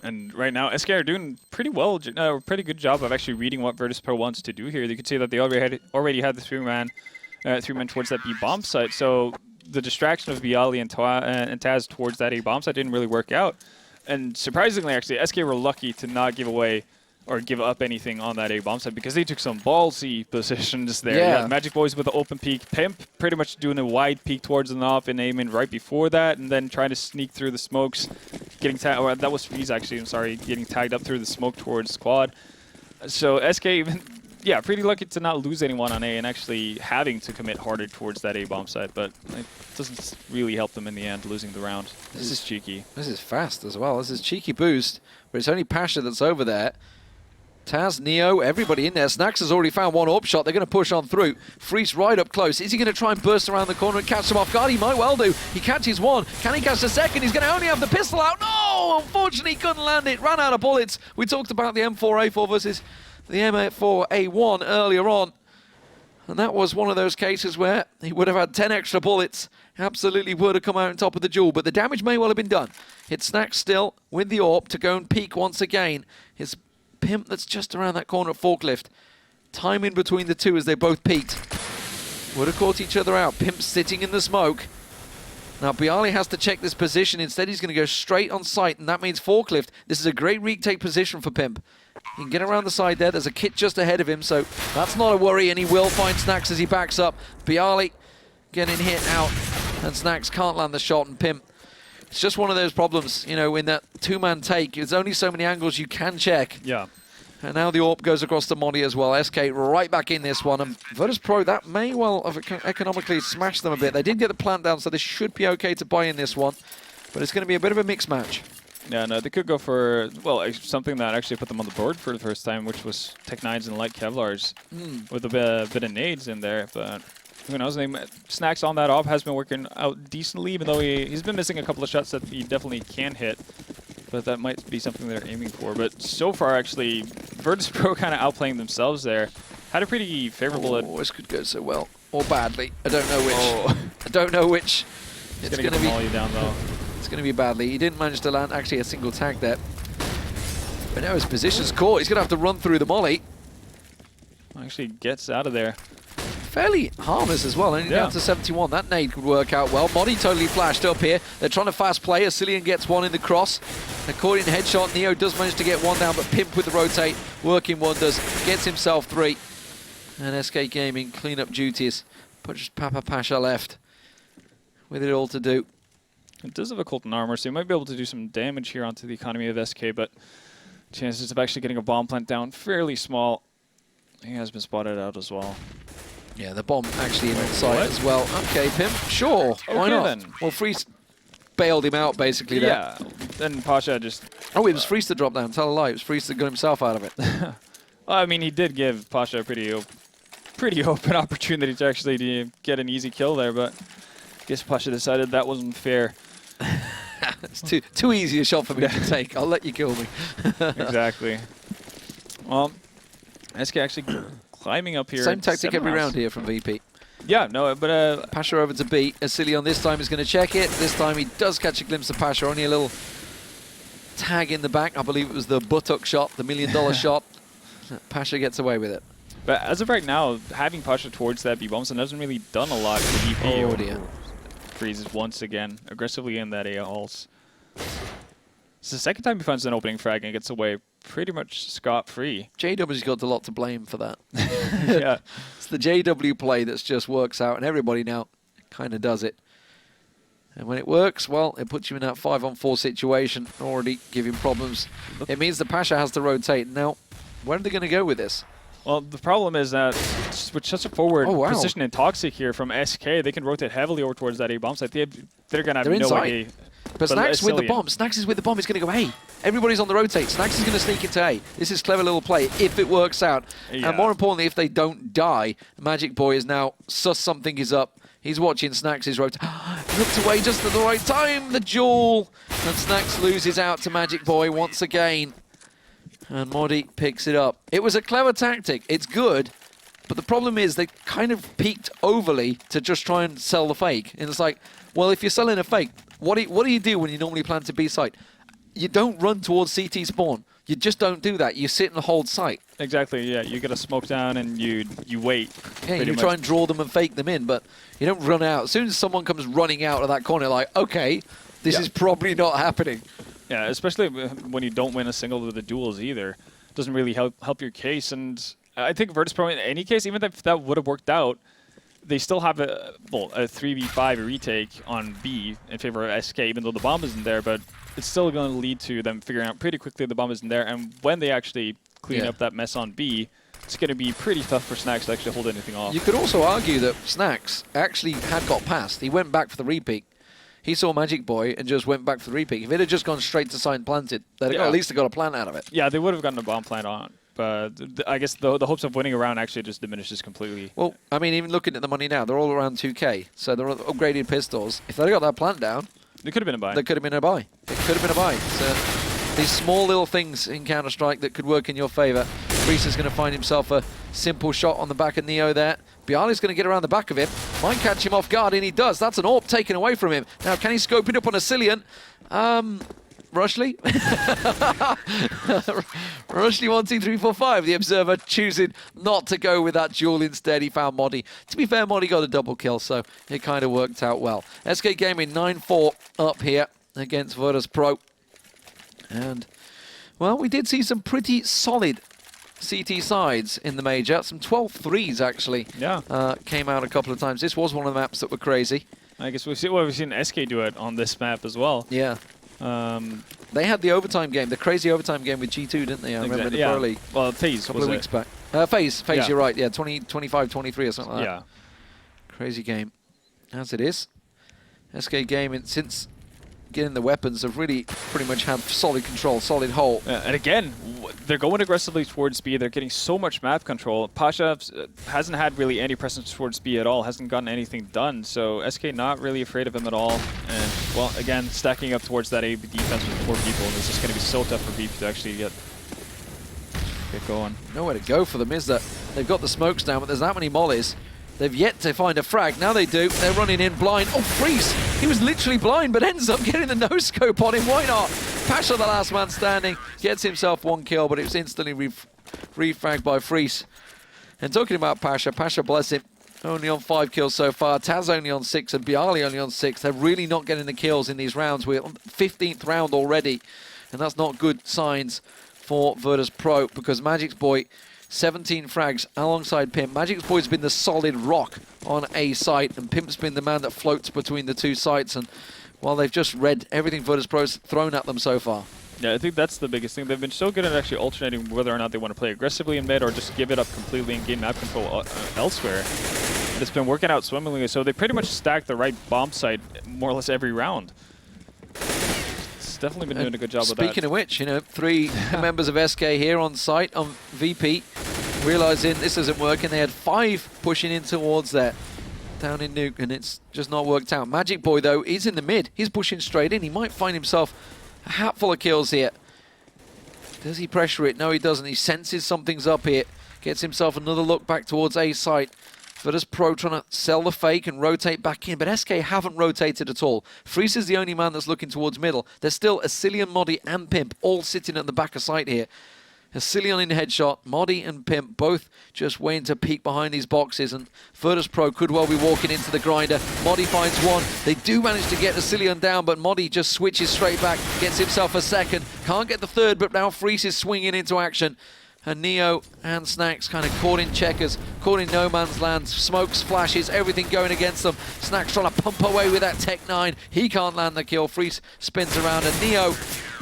And right now, SK are doing pretty well, pretty good job of actually reading what Virtus.Pro wants to do here. You can see that they already had the three-man towards that B bomb site. So the distraction of Bialy and Taz towards that A bomb site didn't really work out. And surprisingly, actually, SK were lucky to not give away or give up anything on that A bomb site because they took some ballsy positions there. Yeah. Magic Boys with the open peek. Pimp pretty much doing a wide peek towards the knob and aiming right before that, and then trying to sneak through the smokes, getting tagged. Or that was Freeze actually. I'm sorry, getting tagged up through the smoke towards squad. So SK, yeah, pretty lucky to not lose anyone on A and actually having to commit harder towards that A bomb site, but it doesn't really help them in the end, losing the round. This is cheeky. This is fast as well. This is cheeky boost, but it's only Pasha that's over there. Taz, Neo, everybody in there. Snax has already found one AWP shot. They're going to push on through. Freeze right up close. Is he going to try and burst around the corner and catch them off guard? He might well do. He catches one. Can he catch the second? He's going to only have the pistol out. No! Unfortunately, he couldn't land it. Ran out of bullets. We talked about the M4A4 versus the M4A1 earlier on. And that was one of those cases where he would have had 10 extra bullets. Absolutely would have come out on top of the duel. But the damage may well have been done. It's Snax still with the AWP to go and peek once again. His Pimp that's just around that corner of Forklift. Time in between the two as they both peeked. Would have caught each other out. Pimp sitting in the smoke. Now Bialy has to check this position. Instead he's going to go straight on site, and that means Forklift. This is a great retake position for Pimp. He can get around the side there. There's a kit just ahead of him, so that's not a worry, and he will find Snax as he backs up. Bialy getting hit out, and Snax can't land the shot, and Pimp. It's just one of those problems, you know, in that 2-man take. There's only so many angles you can check. Yeah. And now the AWP goes across to Modi as well. SK right back in this one. And Virtus.Pro, that may well have economically smashed them a bit. They did get the plant down, so they should be okay to buy in this one. But it's going to be a bit of a mixed match. Yeah, no, they could go for, well, something that actually put them on the board for the first time, which was Tech-9s and light Kevlars with a bit of nades in there. But who knows? Snax on that AWP has been working out decently, even though he's been missing a couple of shots that he definitely can hit. But that might be something they're aiming for. But so far, actually, Virtus.Pro kind of outplaying themselves there. Had a pretty favorable... Oh, this could go so well. Or badly. I don't know which. Oh. I don't know which. It's going to be down, though. It's going to be badly. He didn't manage to land actually a single tag there. But now his position's caught. He's going to have to run through the molly. Actually gets out of there. Fairly harmless as well, only down to 71. That nade could work out well. Modi totally flashed up here. They're trying to fast play. Asilion gets one in the cross. A caught in headshot. Neo does manage to get one down, but Pimp with the rotate, working wonders, gets himself 3. And SK Gaming clean up duties. Puts Papa Pasha left with it all to do. It does have a Colton armor, so he might be able to do some damage here onto the economy of SK, but chances of actually getting a bomb plant down fairly small. He has been spotted out as well. Yeah, the bomb actually in on site as well. Okay, Pimp, sure, why not? Then. Well, Freeze bailed him out basically there. Yeah, then Pasha just... Oh, it was Freeze to drop down, tell a lie. It was Freeze that got himself out of it. Well, I mean, he did give Pasha a pretty pretty open opportunity to actually get an easy kill there, but I guess Pasha decided that wasn't fair. It's too easy a shot for me to take. I'll let you kill me. Exactly. Well, SK actually climbing up here. Same tactic every rounds. round here from VP. Yeah, no, but Pasha over to B. Asilion this time is going to check it. This time he does catch a glimpse of Pasha. Only a little tag in the back. I believe it was the buttock shot, the $1 million shot. Pasha gets away with it. But as of right now, having Pasha towards that B-bombs hasn't really done a lot for VP. Oh dear. Freezes once again, aggressively in that A halls. It's the second time he finds an opening frag and gets away pretty much scot-free. JW's got a lot to blame for that. Yeah. It's the JW play that just works out, and everybody now kind of does it. And when it works, well, it puts you in that 5-on-4 situation, already giving problems. It means the Pasha has to rotate. Now, where are they going to go with this? Well, the problem is that with such a forward position in Toxic here from SK, they can rotate heavily over towards that A-bomb site. They're going to have no idea. But Snax with the bomb. Snax is with the bomb. He's going to go A. Everybody's on the rotate. Snax is going to sneak into A. This is clever little play if it works out. Yeah. And more importantly, if they don't die, Magic Boy is now sus something is up. He's watching Snax's rotate. Looked away just at the right time. The duel. And Snax loses out to Magic Boy once again. And Modi picks it up. It was a clever tactic. It's good. But the problem is they kind of peaked overly to just try and sell the fake. And it's like, well, if you're selling a fake, what do you do when you normally plan to B site? You don't run towards CT spawn. You just don't do that. You sit and hold site. Exactly, yeah. You get a smoke down and you wait. Yeah, you try and draw them and fake them in, but you don't run out. As soon as someone comes running out of that corner, like, okay, this is probably not happening. Yeah, especially when you don't win a single of the duels either. Doesn't really help your case. And I think Virtus.Pro, in any case, even if that would have worked out, they still have a 3v5 retake on B in favor of SK, even though the bomb isn't there. But it's still going to lead to them figuring out pretty quickly the bomb isn't there. And when they actually clean up that mess on B, it's going to be pretty tough for Snax to actually hold anything off. You could also argue that Snax actually had got past. He went back for the repeat. He saw Magic Boy and just went back for the repeat. If it had just gone straight to site and planted, they'd at least have got a plant out of it. Yeah, they would have gotten a bomb plant on. But I guess the hopes of winning a round actually just diminishes completely. Well, I mean, even looking at the money now, they're all around 2K. So they're upgraded pistols. If they'd got that plant down, it could have been a buy. There could have been a buy. It could have been a buy. So these small little things in Counter-Strike that could work in your favor. Vritus is going to find himself a simple shot on the back of Neo there. Bialy's going to get around the back of him. Might catch him off guard, and he does. That's an AWP taken away from him. Now, can he scope it up on Asilion? Rushley? Rushley 1, 2, 3, 4, 5. The Observer choosing not to go with that duel instead. He found Modi. To be fair, Modi got a double kill, so it kind of worked out well. SK Gaming 9-4 up here against Virtus.Pro. And, well, we did see some pretty solid CT sides in the major. Some 12-3s, actually, came out a couple of times. This was one of the maps that were crazy. I guess we've seen SK do it on this map as well. Yeah. They had the overtime game, the crazy overtime game with G2, didn't they? I remember in the Pro League. Well, FaZe a couple of weeks back. FaZe, you're right. Yeah, 25-23 or something like that. Crazy game. As it is. SK Gaming, since getting the weapons, have really pretty much had solid control, solid hold. And again, they're going aggressively towards B. They're getting so much map control. Pasha hasn't had really any presence towards B at all, hasn't gotten anything done. So SK not really afraid of him at all. And, well, again, stacking up towards that A defense with 4 people. And it's just going to be so tough for VP to actually get going. Nowhere to go for them, is that? They've got the smokes down, but there's that many mollies. They've yet to find a frag. Now they do. They're running in blind. Oh, Freeze! He was literally blind, but ends up getting the no-scope on him. Why not? Pasha, the last man standing, gets himself 1 kill, but it was instantly refragged by Freeze. And talking about Pasha, bless him, only on 5 kills so far. Taz only on 6 and Bialy only on 6. They're really not getting the kills in these rounds. We're on the 15th round already, and that's not good signs for Virtus.Pro because Magic's Boy 17 frags alongside Pimp. Magic's Boy's been the solid rock on A site, and Pimp's been the man that floats between the 2 sites. And while they've just read everything Virtus.Pro's thrown at them so far. Yeah, I think that's the biggest thing. They've been so good at actually alternating whether or not they want to play aggressively in mid or just give it up completely and gain map control elsewhere. And it's been working out swimmingly, so they pretty much stacked the right bomb site more or less every round. Definitely been doing a good job with that. Speaking of which, you know, 3 members of SK here on site on VP. realizing this isn't working. They had 5 pushing in towards there, down in Nuke, and it's just not worked out. Magic Boy, though, is in the mid. He's pushing straight in. He might find himself a hatful of kills here. Does he pressure it? No, he doesn't. He senses something's up here. Gets himself another look back towards A site. Virtus.Pro trying to sell the fake and rotate back in, but SK haven't rotated at all. Freeze is the only man that's looking towards middle. There's still Asilion, Modi, and Pimp all sitting at the back of site here. Asilion in headshot, Modi and Pimp both just waiting to peek behind these boxes, and Virtus.Pro could well be walking into the grinder. Modi finds one. They do manage to get Asilion down, but Modi just switches straight back, gets himself a second. Can't get the third, but now Freeze is swinging into action. And Neo and Snacks kind of caught in checkers, caught in no man's land. Smokes, flashes, everything going against them. Snacks trying to pump away with that Tech 9. He can't land the kill. Freeze spins around, and Neo,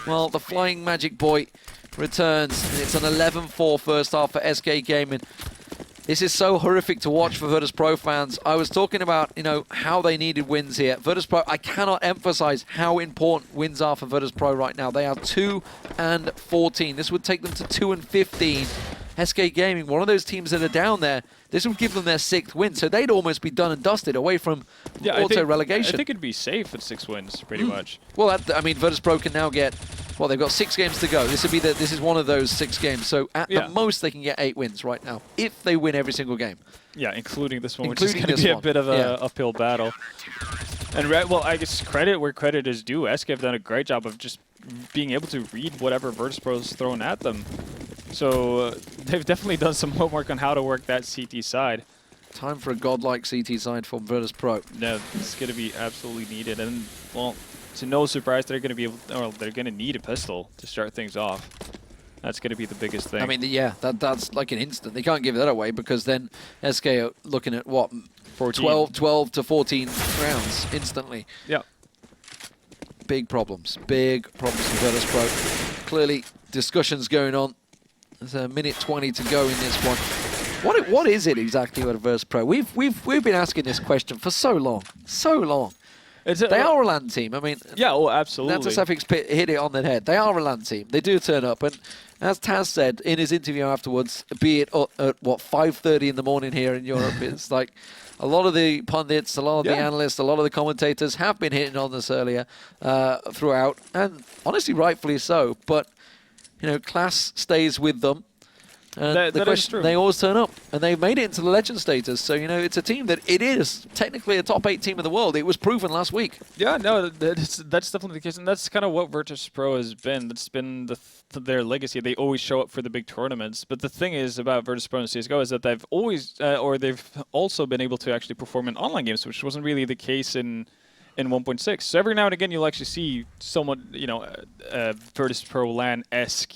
well, the flying Magic Boy returns. And it's an 11-4 first half for SK Gaming. This is so horrific to watch for Virtus.Pro fans. I was talking about, you know, how they needed wins here. Virtus.Pro, I cannot emphasize how important wins are for Virtus.Pro right now. They are 2-14. This would take them to 2-15. SK Gaming, one of those teams that are down there, this would give them their 6th win. So they'd almost be done and dusted away from auto-relegation. I think it'd be safe at 6 wins, pretty much. Well, I mean, Virtus.Pro can now get... Well, they've got 6 games to go. This is one of those 6 games. So at the most, they can get 8 wins right now if they win every single game. Yeah, including this one, which is going to be a bit of an uphill battle. And well, I guess credit where credit is due. SK have done a great job of just being able to read whatever Virtus.Pro is thrown at them. So they've definitely done some homework on how to work that CT side. Time for a godlike CT side from Virtus.Pro. Yeah, it's going to be absolutely needed. And, well, it's no surprise they're going to be able, or they're going to need a pistol to start things off. That's going to be the biggest thing. I mean, yeah, that's like an instant. They can't give that away because then SK are looking at, what, 12 to 14 rounds instantly. Yeah. Big problems for Virtus.Pro. Clearly, discussions going on. There's a minute 20 to go in this one. What is it exactly with Virtus.Pro? We've been asking this question for so long. They are a LAN team. I mean, yeah, oh, absolutely. That's a suffix hit it on the head. They are a LAN team. They do turn up, and as Taz said in his interview afterwards, be it at what 5:30 in the morning here in Europe, it's like a lot of the pundits, a lot of the analysts, a lot of the commentators have been hitting on this earlier throughout, and honestly, rightfully so. But you know, class stays with them. And the question, they always turn up, and they've made it into the legend status. So, you know, it's a team that it is technically a top 8 team in the world. It was proven last week. Yeah, no, that's definitely the case, and that's kind of what Virtus.Pro has been. That's been their legacy. They always show up for the big tournaments. But the thing is about Virtus.Pro and CSGO is that they've always, or they've also been able to actually perform in online games, which wasn't really the case in 1.6. So every now and again, you'll actually see someone, you know, Virtus.Pro LAN-esque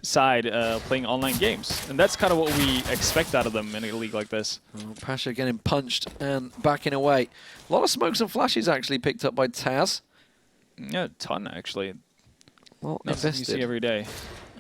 side playing online games, and that's kind of what we expect out of them in a league like this. Pasha getting punched and backing away. A lot of smokes and flashes actually picked up by Taz. Yeah, a ton actually. Well, nothing you see every day.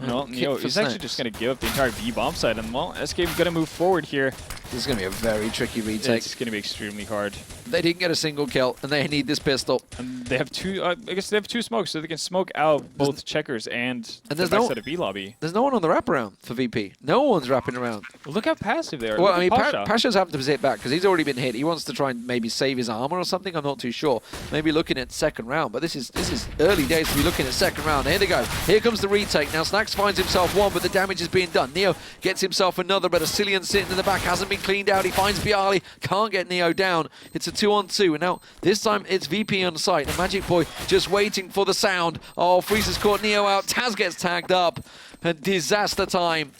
Well, he's actually just going to give up the entire B bomb side, and well, SK is going to move forward here. This is going to be a very tricky retake. It's going to be extremely hard. They didn't get a single kill, and they need this pistol. And they have 2. I guess they have 2 smokes, so they can smoke out both checkers and the backside of B lobby. There's no one on the wraparound for VP. No one's wrapping around. Well, look how passive they are. Well, I mean, Pasha's having to sit back because he's already been hit. He wants to try and maybe save his armor or something. I'm not too sure. Maybe looking at second round, but this is early days to be looking at second round. Here they go. Here comes the retake. Now Snacks finds himself one, but the damage is being done. Neo gets himself another, but Asilion sitting in the back hasn't been cleaned out. He finds Bialy, can't get Neo down. It's a 2-on-2, and now this time it's VP on site. And Magic Boy just waiting for the sound. Oh, Freeze has caught Neo out. Taz gets tagged up. And disaster time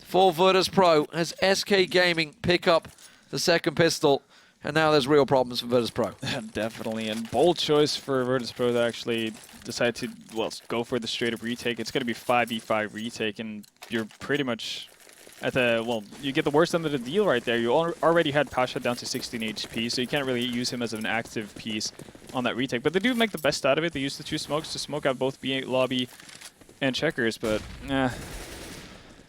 for Virtus.Pro as SK Gaming pick up the second pistol. And now there's real problems for Virtus.Pro. Definitely, and bold choice for Virtus.Pro to actually decide to, well, go for the straight-up retake. It's going to be 5v5 retake, and you're pretty much at the, well, you get the worst end of the deal right there. You already had Pasha down to 16 HP, so you can't really use him as an active piece on that retake. But they do make the best out of it. They use the 2 smokes to smoke out both B lobby and checkers, but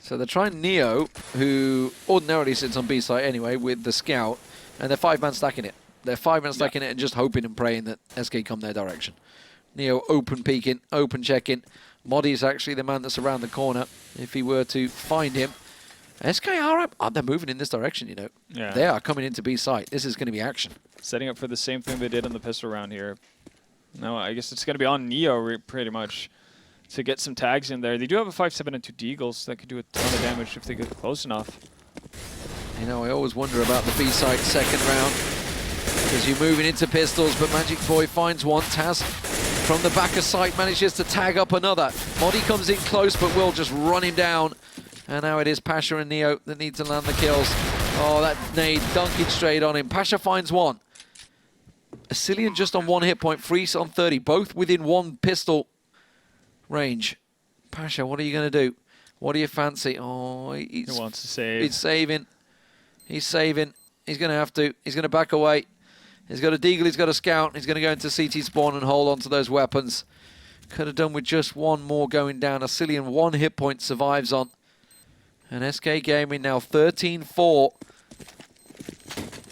So they're trying Neo, who ordinarily sits on B site anyway, with the scout, and they're 5-man stacking it. They're 5-man stacking it and just hoping and praying that SK come their direction. Neo open peeking, open checking. Modi's actually the man that's around the corner, if he were to find him. SK are they're moving in this direction, you know. Yeah. They are coming into B site. This is going to be action. Setting up for the same thing they did in the pistol round here. No, I guess it's going to be on Neo pretty much to get some tags in there. They do have a 5-7 and 2 deagles that could do a ton of damage if they get close enough. You know, I always wonder about the B site second round because you're moving into pistols, but Magic Boy finds one. Taz from the back of sight manages to tag up another. Modi comes in close, but will just run him down. And now it is Pasha and Neo that need to land the kills. Oh, that nade dunking straight on him. Pasha finds one. Asilian just on 1 hit point, Freeze on 30, both within 1 pistol range. Pasha, what are you going to do? What do you fancy? Oh, He wants to save. He's saving. He's saving. He's going to have to. He's going to back away. He's got a deagle, he's got a scout. He's going to go into CT spawn and hold on to those weapons. Could have done with just one more going down. Asilian 1 hit point survives on. And SK Gaming now 13-4.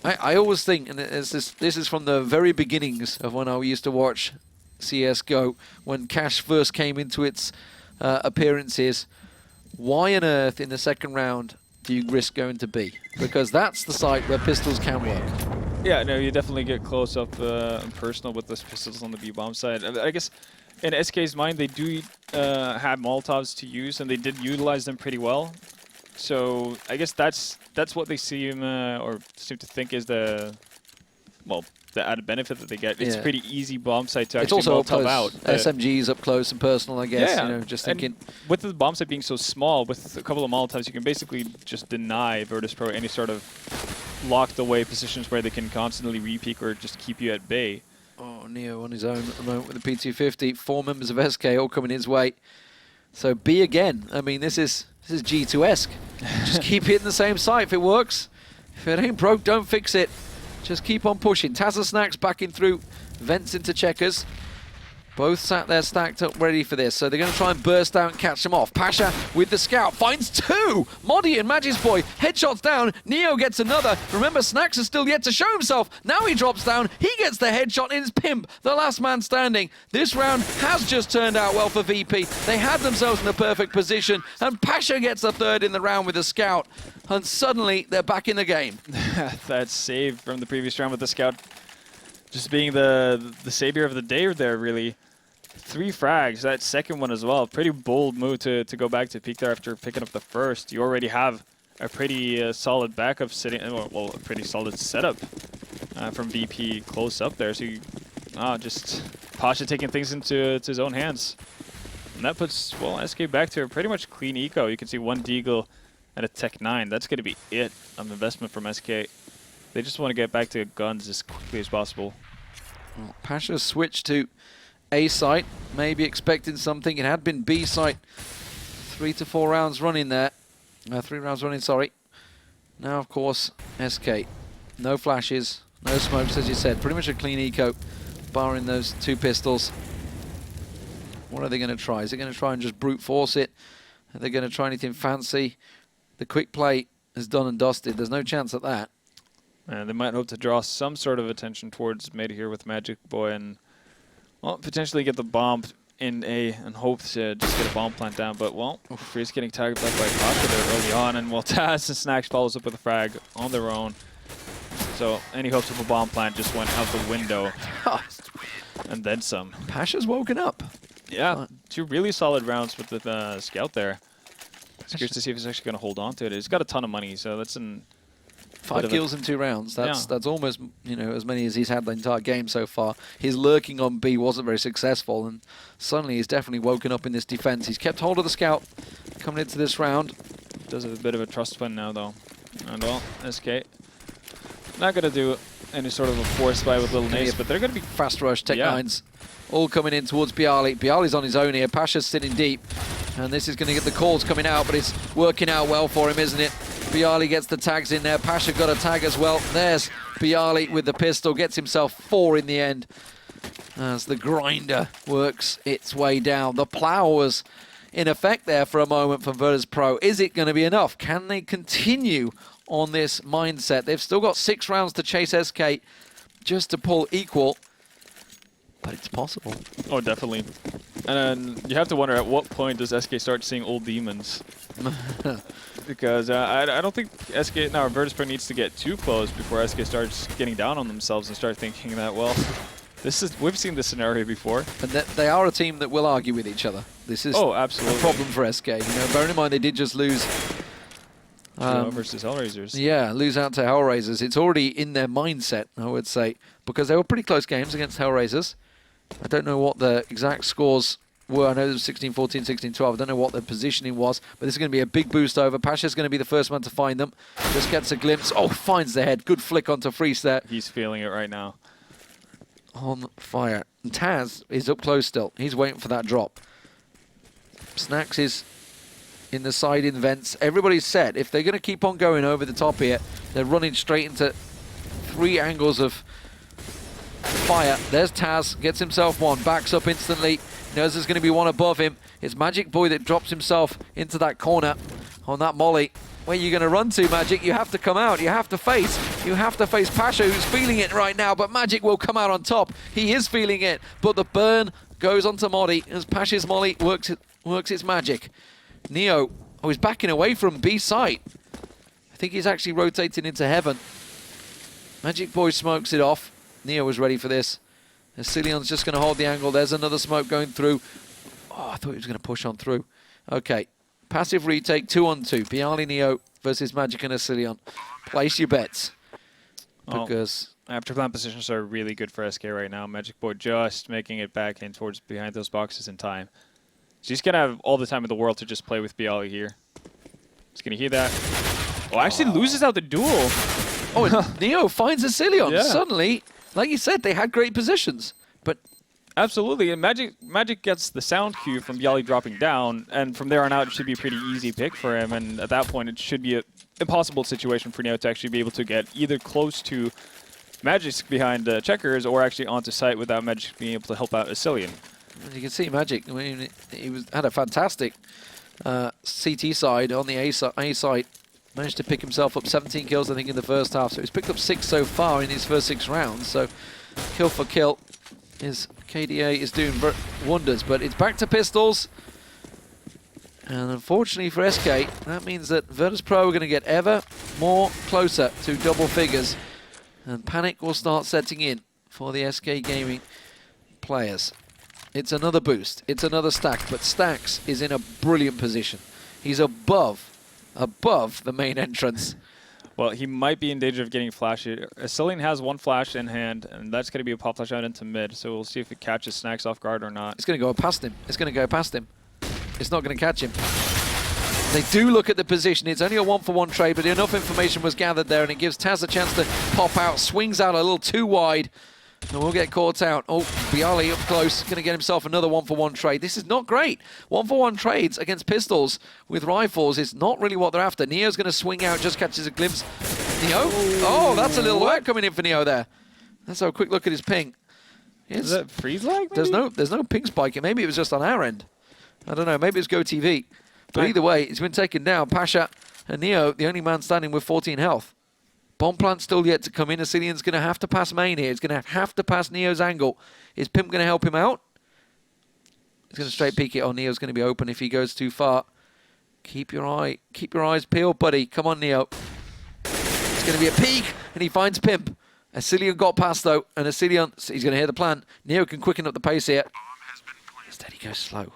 I always think, and this is from the very beginnings of when I used to watch CSGO, when Cash first came into its appearances, why on earth in the second round do you risk going to B? Because that's the site where pistols can work. Yeah, no, you definitely get close up and personal with those pistols on the B-bomb side. I guess in SK's mind, they do have Molotovs to use, and they did utilize them pretty well. So I guess that's what they seem or seem to think is the added benefit that they get. It's a pretty easy bomb site to actually Molotov out. SMGs up close and personal, I guess. Yeah, you know, just thinking. And with the bomb site being so small, with a couple of Molotovs, you can basically just deny Virtus.Pro any sort of locked away positions where they can constantly repeak or just keep you at bay. Oh, Neo on his own at the moment with the P250. 4 members of SK all coming his way. So B again. I mean, this is G2-esque. Just keep hitting the same site if it works. If it ain't broke, don't fix it. Just keep on pushing. Tazza Snacks backing through vents into checkers. Both sat there stacked up ready for this. So they're going to try and burst out and catch them off. Pasha with the scout finds 2. Modi and Magic's Boy headshots down. Neo gets another. Remember, Snacks is still yet to show himself. Now he drops down. He gets the headshot in his Pimp, the last man standing. This round has just turned out well for VP. They had themselves in the perfect position. And Pasha gets the 3rd in the round with the scout. And suddenly they're back in the game. That save from the previous round with the scout just being the savior of the day there, really. 3 frags, that second one as well. Pretty bold move to go back to peek there after picking up the first. You already have a pretty solid backup sitting, well, a pretty solid setup from VP close up there. So you, just Pasha taking things into his own hands. And that puts, well, SK back to a pretty much clean eco. You can see 1 deagle and a Tech 9. That's going to be it on investment from SK. They just want to get back to guns as quickly as possible. Well, Pasha switched to A site, maybe expecting something. It had been B site. 3 to 4 rounds running there. 3 rounds running, sorry. Now, of course, SK. No flashes, no smokes, as you said. Pretty much a clean eco, barring those 2 pistols. What are they going to try? Is it going to try and just brute force it? Are they going to try anything fancy? The quick play is done and dusted. There's no chance at that. And they might hope to draw some sort of attention towards mid here with Magic Boy and, well, potentially get the bomb in A and hope to just get a bomb plant down. But, well, Freeze getting tagged back by Pasha there early on. And, well, Taz and Snacks follows up with a frag on their own. So any hopes of a bomb plant just went out the window. And then some. Pasha's woken up. Yeah, 2 really solid rounds with the scout there. It's curious to see if he's actually going to hold on to it. He's got a ton of money, so that's an 5 kills in 2 rounds. That's almost, you know, as many as he's had the entire game so far. His lurking on B wasn't very successful, and suddenly he's definitely woken up in this defense. He's kept hold of the scout coming into this round. Does have a bit of a trust win now, though. And, well, SK not going to do any sort of a force buy with Little Nace, but they're going to be fast rush. Tech 9s all coming in towards Bialy. Bialy's on his own here. Pasha's sitting deep, and this is going to get the calls coming out, but it's working out well for him, isn't it? Bialy gets the tags in there. Pasha got a tag as well. There's Bialy with the pistol. Gets himself 4 in the end as the grinder works its way down. The plow was in effect there for a moment from Virtus.Pro. Is it going to be enough? Can they continue on this mindset? They've still got 6 rounds to chase SK just to pull equal. but it's possible. Oh, definitely. And then you have to wonder at what point does SK start seeing old demons? Because I don't think SK, now Virtus.Pro needs to get too close before SK starts getting down on themselves and start thinking that, well, we've seen this scenario before. And they are a team that will argue with each other. This is absolutely a problem for SK. You know, bearing in mind they did just lose versus Hellraisers. Yeah, lose out to Hellraisers. It's already in their mindset, I would say, because they were pretty close games against Hellraisers. I don't know what the exact scores were. I know it was 16-14, 16-12. I don't know what the positioning was, but this is going to be a big boost over. Pasha's going to be the first man to find them. Just gets a glimpse. Oh, finds the head. Good flick onto Freeze there. He's feeling it right now. On fire. And Taz is up close still. He's waiting for that drop. Snacks is in the side in vents. Everybody's set. If they're going to keep on going over the top here, they're running straight into 3 angles of fire. There's Taz, gets himself one, backs up instantly, knows there's going to be one above him. It's Magic Boy that drops himself into that corner on that molly. Where are you going to run to, Magic? You have to come out, you have to face Pasha, who's feeling it right now, but Magic will come out on top. He is feeling it, but the burn goes onto Modi as Pasha's molly works its magic. Neo, he's backing away from B site. I think he's actually rotating into heaven. Magic Boy smokes it off. Neo was ready for this. Cilion's just going to hold the angle. There's another smoke going through. Oh, I thought he was going to push on through. Okay. Passive retake, 2-on-2. Bialy Neo versus Magic and Cillion. Place your bets. Because after plan positions are really good for SK right now. Magic Boy just making it back in towards behind those boxes in time. So he's going to have all the time in the world to just play with Bialy here. He's going to hear that. Oh, actually loses out the duel. Oh, and Neo finds Cillion. Yeah. Suddenly, like you said, they had great positions. But absolutely, and Magic gets the sound cue from Bialy dropping down, and from there on out, it should be a pretty easy pick for him. And at that point, it should be an impossible situation for Neo to actually be able to get either close to Magic behind checkers or actually onto site without Magic being able to help out Cillion. And you can see Magic. I mean, he had a fantastic CT side on the A side. Managed to pick himself up 17 kills, I think, in the first half. So he's picked up 6 so far in his first 6 rounds. So kill for kill, his KDA is doing wonders. But it's back to pistols. And unfortunately for SK, that means that Virtus.Pro are going to get ever more closer to double figures. And panic will start setting in for the SK Gaming players. It's another boost. It's another stack. But Stacks is in a brilliant position. He's above the main entrance. Well, he might be in danger of getting flashed. Cillion has 1 flash in hand, and that's going to be a pop flash out into mid, so we'll see if it catches Snacks off guard or not. It's going to go past him. It's going to go past him. It's not going to catch him. They do look at the position. It's only a 1-for-1 trade, but enough information was gathered there, and it gives Taz a chance to pop out. Swings out a little too wide. And we'll get caught out. Oh, Bialy up close, going to get himself another 1-for-1 trade. This is not great. 1-for-1 trades against pistols with rifles is not really what they're after. Neo's going to swing out, just catches a glimpse. Neo? Oh, that's a little work coming in for Neo there. Let's have a quick look at his ping. Is that freeze lag? There's no ping spike. Maybe it was just on our end. I don't know. Maybe it's GoTV. But either way, he's been taken down. Pasha and Neo, the only man standing with 14 health. Bomb plant still yet to come in. Cillion's going to have to pass main here. He's going to have to pass Neo's angle. Is Pimp going to help him out? He's going to straight peek it. Oh, Neo's going to be open if he goes too far. Keep your eyes peeled, buddy. Come on, Neo. It's going to be a peek, and he finds Pimp. Cillion got past, though, and Cillion, he's going to hear the plan. Neo can quicken up the pace here. Instead, he goes slow.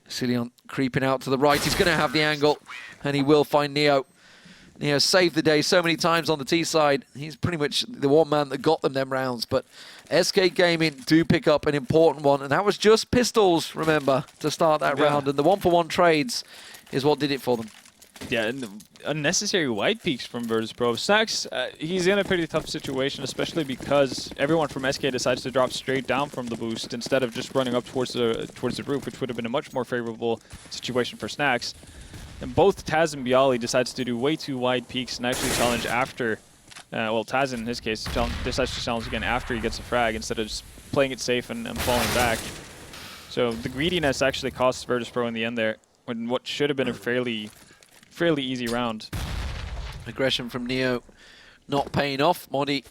Cillion creeping out to the right. He's going to have the angle, and he will find Neo. Neo saved the day so many times on the T side. He's pretty much the one man that got them rounds. But SK Gaming do pick up an important one, and that was just pistols, remember, to start that round. And the 1-for-1 trades is what did it for them. Yeah, and the unnecessary white peaks from Virtus.Pro. Snacks, he's in a pretty tough situation, especially because everyone from SK decides to drop straight down from the boost instead of just running up towards the roof, which would have been a much more favorable situation for Snacks. And both Taz and Bialy decides to do way too wide peaks and actually challenge after. Well, Taz in his case decides to challenge again after he gets a frag instead of just playing it safe and falling back. So the greediness actually costs Virtus.Pro in the end there, when what should have been a fairly easy round. Aggression from Neo not paying off. Modi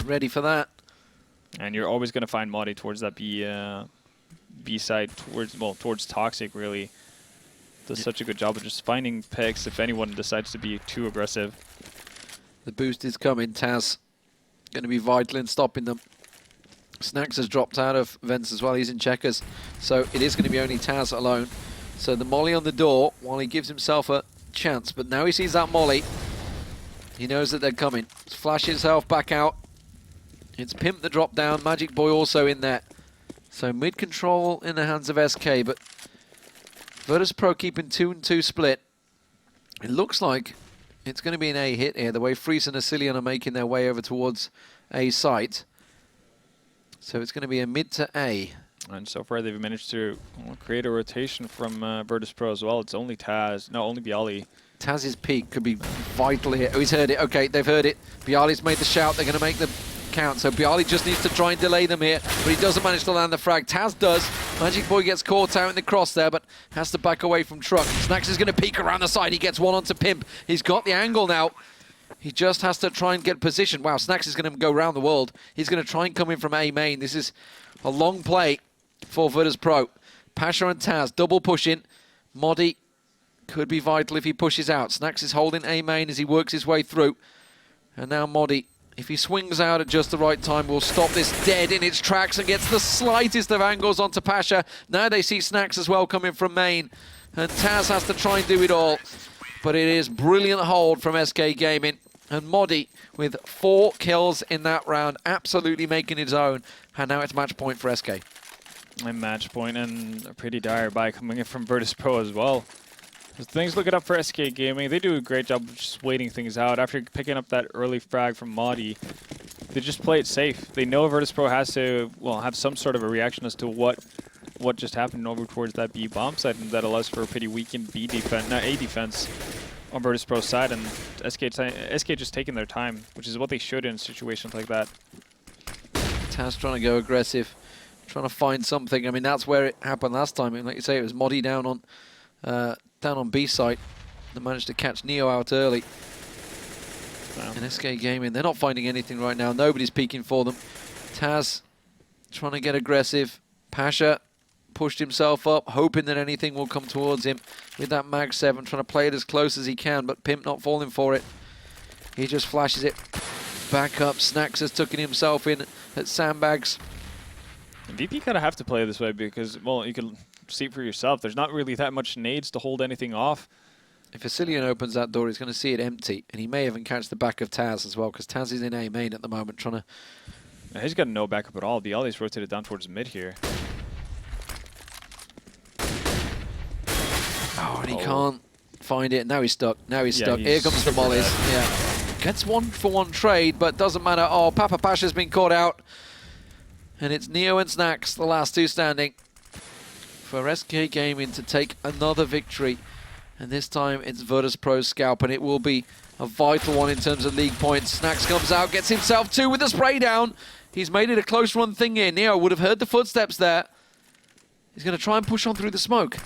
ready for that. And you're always going to find Modi towards that B side, towards Toxic, really. Does such a good job of just finding picks if anyone decides to be too aggressive. The boost is coming. Taz going to be vital in stopping them. Snax has dropped out of Vents as well. He's in checkers. So it is going to be only Taz alone. So the molly on the door while he gives himself a chance. But now he sees that molly. He knows that they're coming. Flash himself back out. It's Pimp the drop down. Magic Boy also in there. So mid control in the hands of SK. But Virtus.Pro keeping 2-2 split. It looks like it's going to be an A hit here. The way Freeze and Asilian are making their way over towards A site. So it's going to be a mid to A. And so far they've managed to create a rotation from Virtus.Pro as well. It's only Taz, no, only Bialy. Taz's peak could be vital here. Oh, he's heard it. Okay, they've heard it. Bialy's made the shout. They're going to make the count. So Bialy just needs to try and delay them here, but he doesn't manage to land the frag. Taz does. Magic Boy gets caught out in the cross there, but has to back away from Truck. Snax is going to peek around the side. He gets one onto Pimp. He's got the angle now. He just has to try and get position. Wow, Snax is going to go around the world. He's going to try and come in from A main. This is a long play for Virtus.Pro. Pasha and Taz double pushing. Modi could be vital if he pushes out. Snax is holding A main as he works his way through. And now Modi, if he swings out at just the right time, will stop this dead in its tracks and gets the slightest of angles onto Pasha. Now they see Snax as well coming from main. And Taz has to try and do it all. But it is brilliant hold from SK Gaming. And Modi with 4 kills in that round, absolutely making his own. And now it's match point for SK. And match point, and a pretty dire buy coming in from Virtus.Pro as well. So things looking up for SK Gaming. They do a great job of just waiting things out. After picking up that early frag from Modi, they just play it safe. They know Virtus.Pro has to, well, have some sort of a reaction as to what just happened over towards that B bomb site, and that allows for a pretty weakened B defense, not A defense on Virtus.Pro's side, and SK just taking their time, which is what they should in situations like that. Taz trying to go aggressive, trying to find something. I mean, that's where it happened last time. And like you say, it was Modi down on B site. They managed to catch Neo out early. Wow. And SK Gaming, they're not finding anything right now. Nobody's peeking for them. Taz trying to get aggressive. Pasha pushed himself up, hoping that anything will come towards him with that Mag 7, trying to play it as close as he can, but Pimp not falling for it. He just flashes it back up. Snax has taken himself in at sandbags. VP kind of have to play this way because, well, you can see it for yourself. There's not really that much nades to hold anything off. If Asilian opens that door, he's going to see it empty, and he may even catch the back of Taz as well, because Taz is in A main at the moment, trying to... Yeah, he's got no backup at all. Bialy's rotated down towards mid here. Oh, and he can't find it. Now he's stuck. Now he's stuck. He's Here comes the mollies. Yeah. Gets 1-for-1 trade, but doesn't matter. Oh, Papa Pasha's been caught out. And it's Neo and Snax, the last two standing, for SK Gaming to take another victory. And this time it's Virtus.Pro's scalp, and it will be a vital one in terms of league points. Snax comes out, gets himself 2 with the spray down. He's made it a close run thing here. Neo would have heard the footsteps there. He's going to try and push on through the smoke.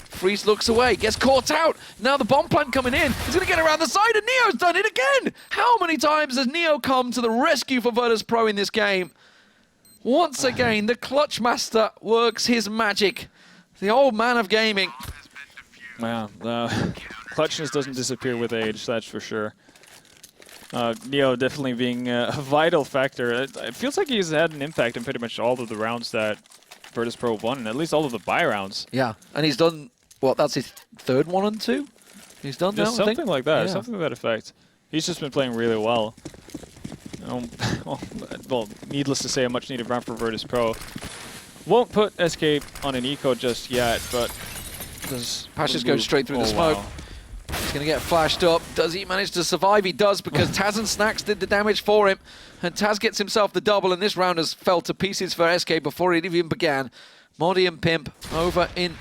Freeze looks away, gets caught out. Now the bomb plant coming in. He's going to get around the side, and Neo's done it again. How many times has Neo come to the rescue for Virtus.Pro in this game? Once again, the Clutch Master works his magic. The old man of gaming. Wow, clutchness doesn't disappear with age, that's for sure. Neo definitely being a vital factor. It feels like he's had an impact in pretty much all of the rounds that Virtus.Pro won, and at least all of the buy rounds. Yeah, and he's done, what, that's his 3rd 1-2? He's done that, Something like that, yeah. something to that effect. He's just been playing really well. Well, needless to say, a much-needed round for Virtus.Pro. Won't put SK on an eco just yet, but... Pasha's going straight through the smoke. Wow. He's going to get flashed up. Does he manage to survive? He does, because Taz and Snax did the damage for him. And Taz gets himself the double, and this round has fell to pieces for SK before it even began. Modi and Pimp over in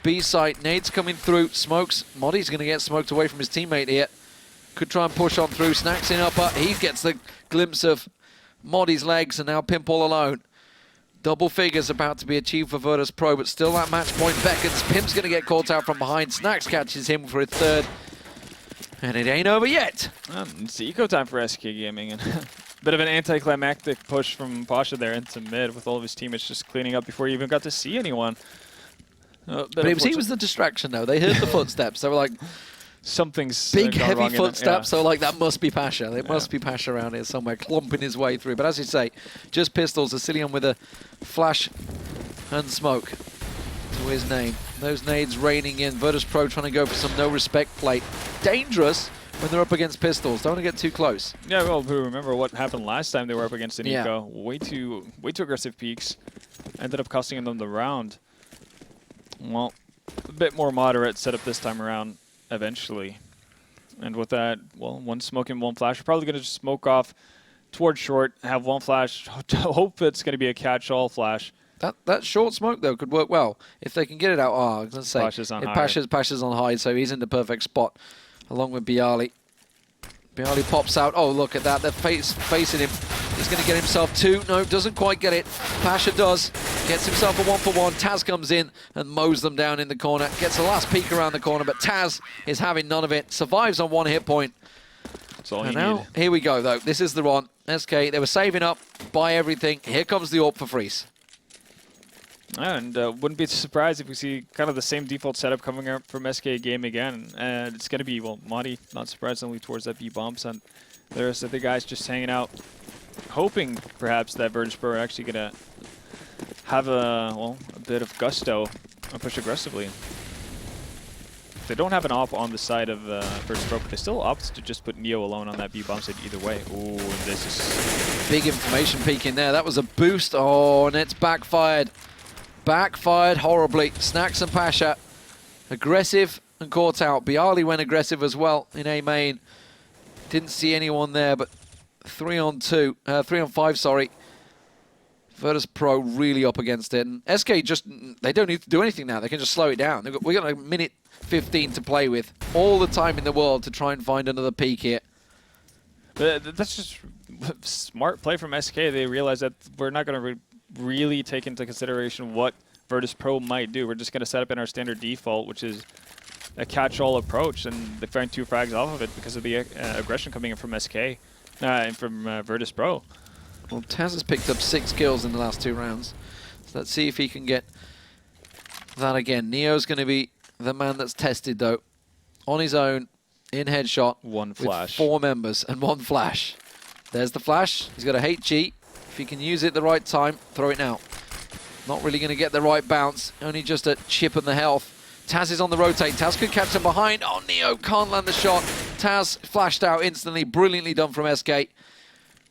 B site. Nades coming through. Smokes. Modi's going to get smoked away from his teammate here. Could try and push on through. Snax in upper. He gets the glimpse of Modi's legs, and now Pimp all alone. Double figures about to be achieved for Virtus.Pro, but still that match point beckons. Pimp's going to get caught out from behind. Snax catches him for a 3rd. And it ain't over yet. It's eco time for SK Gaming. And Bit of an anticlimactic push from Pasha there into mid with all of his teammates just cleaning up before he even got to see anyone. But he was the distraction, though. They heard the footsteps. They were like, something's big, gone heavy wrong footsteps. So, like, that must be Pasha. There must be Pasha around here somewhere, clomping his way through. But as you say, just pistols. Asilion with a flash and smoke to his name. Those nades raining in. Virtus.Pro trying to go for some no-respect play. Dangerous when they're up against pistols. Don't want to get too close. Yeah, well, remember what happened last time they were up against an Yeah. eco. Way too aggressive peaks. Ended up costing them the round. Well, a bit more moderate setup this time around, eventually. And with that, well, one smoke and one flash. We're probably going to just smoke off towards short, have one flash, hope it's going to be a catch-all flash. That short smoke, though, could work well. If they can get it out, I was going to say, Pasha's on high. Pasha's on high, so he's in the perfect spot, along with Bialy. Bialy pops out. Oh, look at that. They're facing him. He's going to get himself two. No, doesn't quite get it. Pasha does. Gets himself a 1-for-1. Taz comes in and mows them down in the corner. Gets the last peek around the corner, but Taz is having none of it. Survives on 1 hit point. That's all And you now, need. here we go, though. This is the one. SK, they were saving up, buy everything. Here comes the AWP for Vritus. And wouldn't be surprised if we see kind of the same default setup coming up from SK game again. And it's going to be, well, Madi, not surprisingly, towards that B bombs. And the rest of the guys just hanging out, hoping perhaps that Virtus.Pro are actually going to have a bit of gusto and push aggressively. They don't have an op on the side of Virtus.Pro, but they still opt to just put Neo alone on that B bomb side either way. Ooh, this is Big information peek in there. That was a boost. Oh, and it's backfired. Backfired horribly. Snacks and Pasha. Aggressive and caught out. Bialy went aggressive as well in A main. Didn't see anyone there, but 3 on 5, sorry. Virtus.Pro really up against it. And SK just, they don't need to do anything now. They can just slow it down. We got a minute 15 to play with. All the time in the world to try and find another peak here. That's just smart play from SK. They realize that we're not going to really take into consideration what Virtus.Pro might do. We're just going to set up in our standard default, which is a catch-all approach, and they find 2 frags off of it because of the aggression coming in from SK and from Virtus.Pro. Well, Taz has picked up 6 kills in the last 2 rounds. So let's see if he can get that again. Neo's going to be the man that's tested, though. On his own, in headshot. 1 with flash. 4 members and 1 flash. There's the flash. He's got a HG. If he can use it at the right time, throw it now. Not really going to get the right bounce. Only just a chip on the health. Taz is on the rotate. Taz could catch him behind. Oh, Neo can't land the shot. Taz flashed out instantly. Brilliantly done from SK.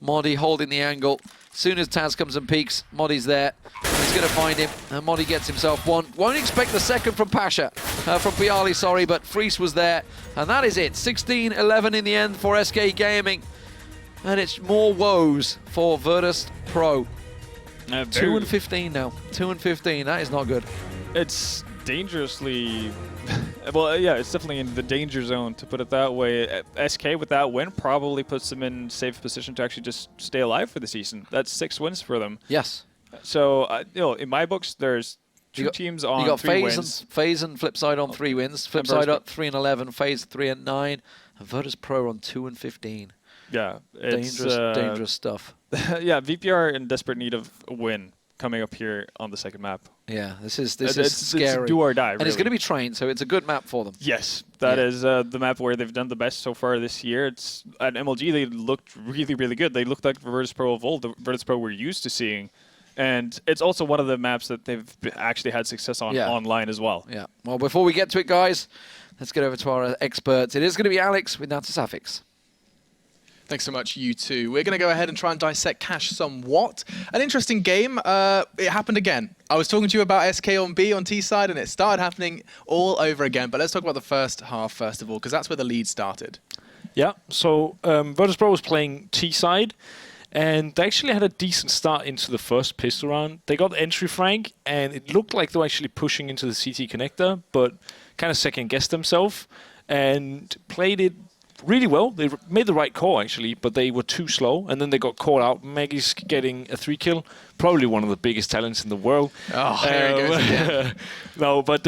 Modi holding the angle. Soon as Taz comes and peeks, Modi's there. He's going to find him, and Modi gets himself 1. Won't expect the second from Pasha. From Bialy, sorry, but Vritus was there. And that is it. 16-11 in the end for SK Gaming. And it's more woes for Virtus.Pro. 2 and 15 now. 2 and 15. That is not good. It's dangerously... well, yeah, it's definitely in the danger zone, to put it that way. SK with that win probably puts them in safe position to actually just stay alive for the season. That's 6 wins for them. Yes. So, in my books, there's 2 teams on you got 3 FaZe wins. and FaZe and Flipside on 3 wins. Flipside up 3 and 11. FaZe 3 and 9. And Virtus.Pro on 2 and 15. Yeah, it's Dangerous stuff. yeah, VP are in desperate need of a win coming up here on the second map. Yeah, this is It's scary. do or die, and really. it's going to be trained, so it's a good map for them. Yes, that is the map where they've done the best so far this year. It's at MLG, they looked really, really good. They looked like Virtus.Pro of old, the Virtus.Pro we're used to seeing. And it's also one of the maps that they've actually had success on online as well. Yeah. Well, before we get to it, guys, let's get over to our experts. It is going to be Alex with Natus Affix. Thanks so much, you two. We're going to go ahead and try and dissect Cash somewhat. An interesting game. It happened again. I was talking to you about SK on B on T side, and it started happening all over again. But let's talk about the first half, first of all, because that's where the lead started. Yeah, so Virtus.Pro was playing T side, and they actually had a decent start into the first pistol round. They got the entry frag, and it looked like they were actually pushing into the CT connector, but kind of second-guessed themselves and played it really well. They made the right call, actually, but they were too slow, and then they got caught out. Maggie's getting a 3 kill, probably one of the biggest talents in the world. Oh, there he goes again. No, but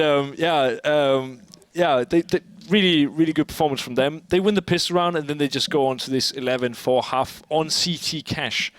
Yeah, they really, really good performance from them. They win the pistol round, and then they just go on to this 11-4 half on CT cash.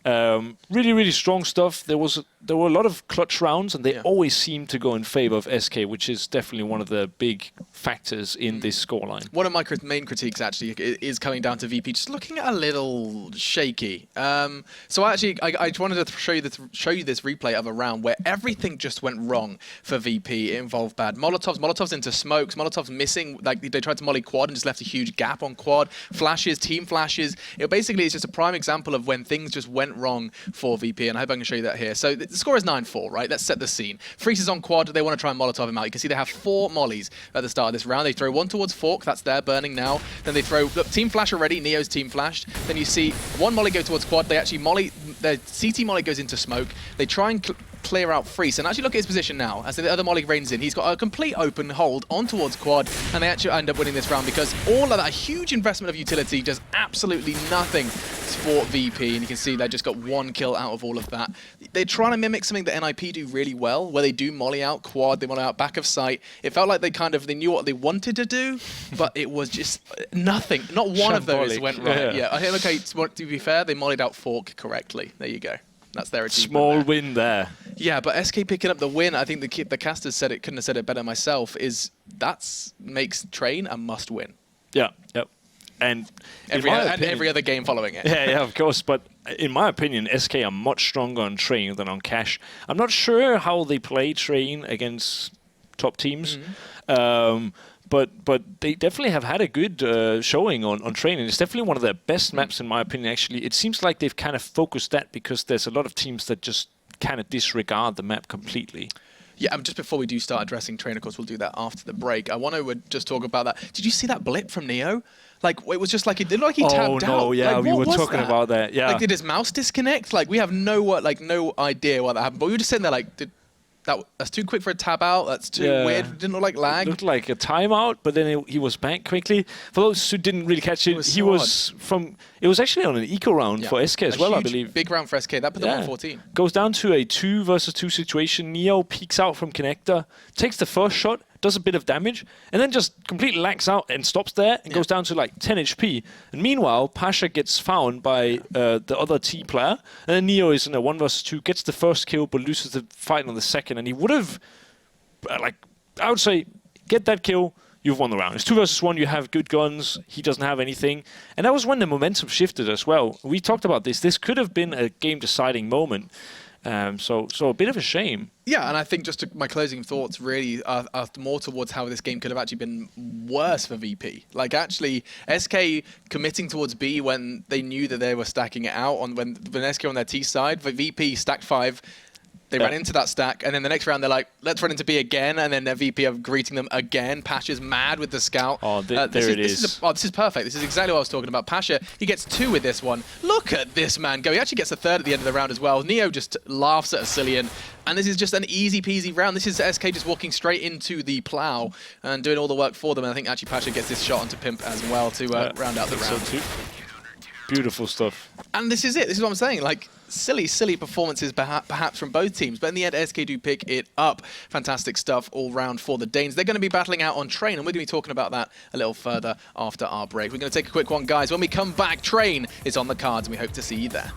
Really, really strong stuff. There were a lot of clutch rounds, and they always seem to go in favor of SK, which is definitely one of the big factors in this scoreline. One of my main critiques actually is coming down to VP just looking a little shaky. So I wanted to show you this replay of a round where everything just went wrong for VP. It involved bad Molotovs into smokes, Molotovs missing, like they tried to molly quad and just left a huge gap on quad, flashes, team flashes. It basically is just a prime example of when things just went wrong for VP, and I hope I can show you that here. So the score is 9-4, right? Let's set the scene. Freeze is on quad. They want to try and Molotov him out. You can see they have 4 mollies at the start of this round. They throw one towards Fork. That's there, burning now. Then they throw, look, team flash already. Neo's team flashed. Then you see one molly go towards quad. They actually molly, the CT molly goes into smoke. They try and clear out Freeze, and actually look at his position now as the other molly rains in. He's got a complete open hold on towards quad, and they actually end up winning this round because all of that huge investment of utility does absolutely nothing for VP, and you can see they just got 1 kill out of all of that. They're trying to mimic something that NIP do really well, where they do molly out quad, they molly out back of sight. It felt like they knew what they wanted to do, but it was just nothing. Not one of those went right. Yeah, I think, okay, to be fair, they mollied out Fork correctly. There you go. That's their achievement. Small win there. Yeah, but SK picking up the win, I think the casters said it, couldn't have said it better myself, is makes Train a must win. Yeah, yep. And every other game following it. Yeah, of course. But in my opinion, SK are much stronger on Train than on Cash. I'm not sure how they play Train against top teams. But they definitely have had a good showing on Train, and it's definitely one of their best maps in my opinion, actually. It seems like they've kind of focused that because there's a lot of teams that just kind of disregard the map completely. Yeah, just before we do start addressing Train, of course, we'll do that after the break. I want to just talk about that. Did you see that blip from Neo? Like, it was just like, it didn't look like he tapped out. Oh, no, yeah, like, we were talking about that, yeah. Like, did his mouse disconnect? Like, we have no idea what that happened. But we were just sitting there like, that's too quick for a tab out. That's too weird. It didn't look like lag. It looked like a timeout, but then he was back quickly. For those who didn't really catch it, it was actually on an eco round for SK as well, I believe. Big round for SK. That put them on 14. Goes down to a 2 versus 2 situation. Neo peeks out from connector, takes the first shot, does a bit of damage, and then just completely lags out and stops there and goes down to like 10 HP. And meanwhile, Pasha gets found by the other T player, and then Neo is in a 1 versus 2, gets the first kill, but loses the fight on the second. And he would have, I would say, get that kill, you've won the round. It's 2 versus 1, you have good guns, he doesn't have anything. And that was when the momentum shifted as well. We talked about this. This could have been a game-deciding moment. So a bit of a shame. Yeah, and I think just my closing thoughts really are more towards how this game could have actually been worse for VP. Like, actually, SK committing towards B when they knew that they were stacking it out, when SK on their T side, but VP stacked 5. They ran into that stack, and then the next round they're like, let's run into B again, and then their VP are greeting them again. Pasha's mad with the scout. Oh, there it is. This is perfect. This is exactly what I was talking about. Pasha, he gets 2 with this one. Look at this man go. He actually gets a 3rd at the end of the round as well. Neo just laughs at Asilian, and this is just an easy-peasy round. This is SK just walking straight into the plow and doing all the work for them, and I think actually Pasha gets this shot onto Pimp as well to round out the round. So beautiful stuff. And this is it. This is what I'm saying. Like, silly performances perhaps from both teams, but in the end, SK do pick it up. Fantastic stuff all round for the Danes. They're going to be battling out on Train, and we're going to be talking about that a little further after our break. We're going to take a quick one, guys. When we come back, Train is on the cards, and we hope to see you there.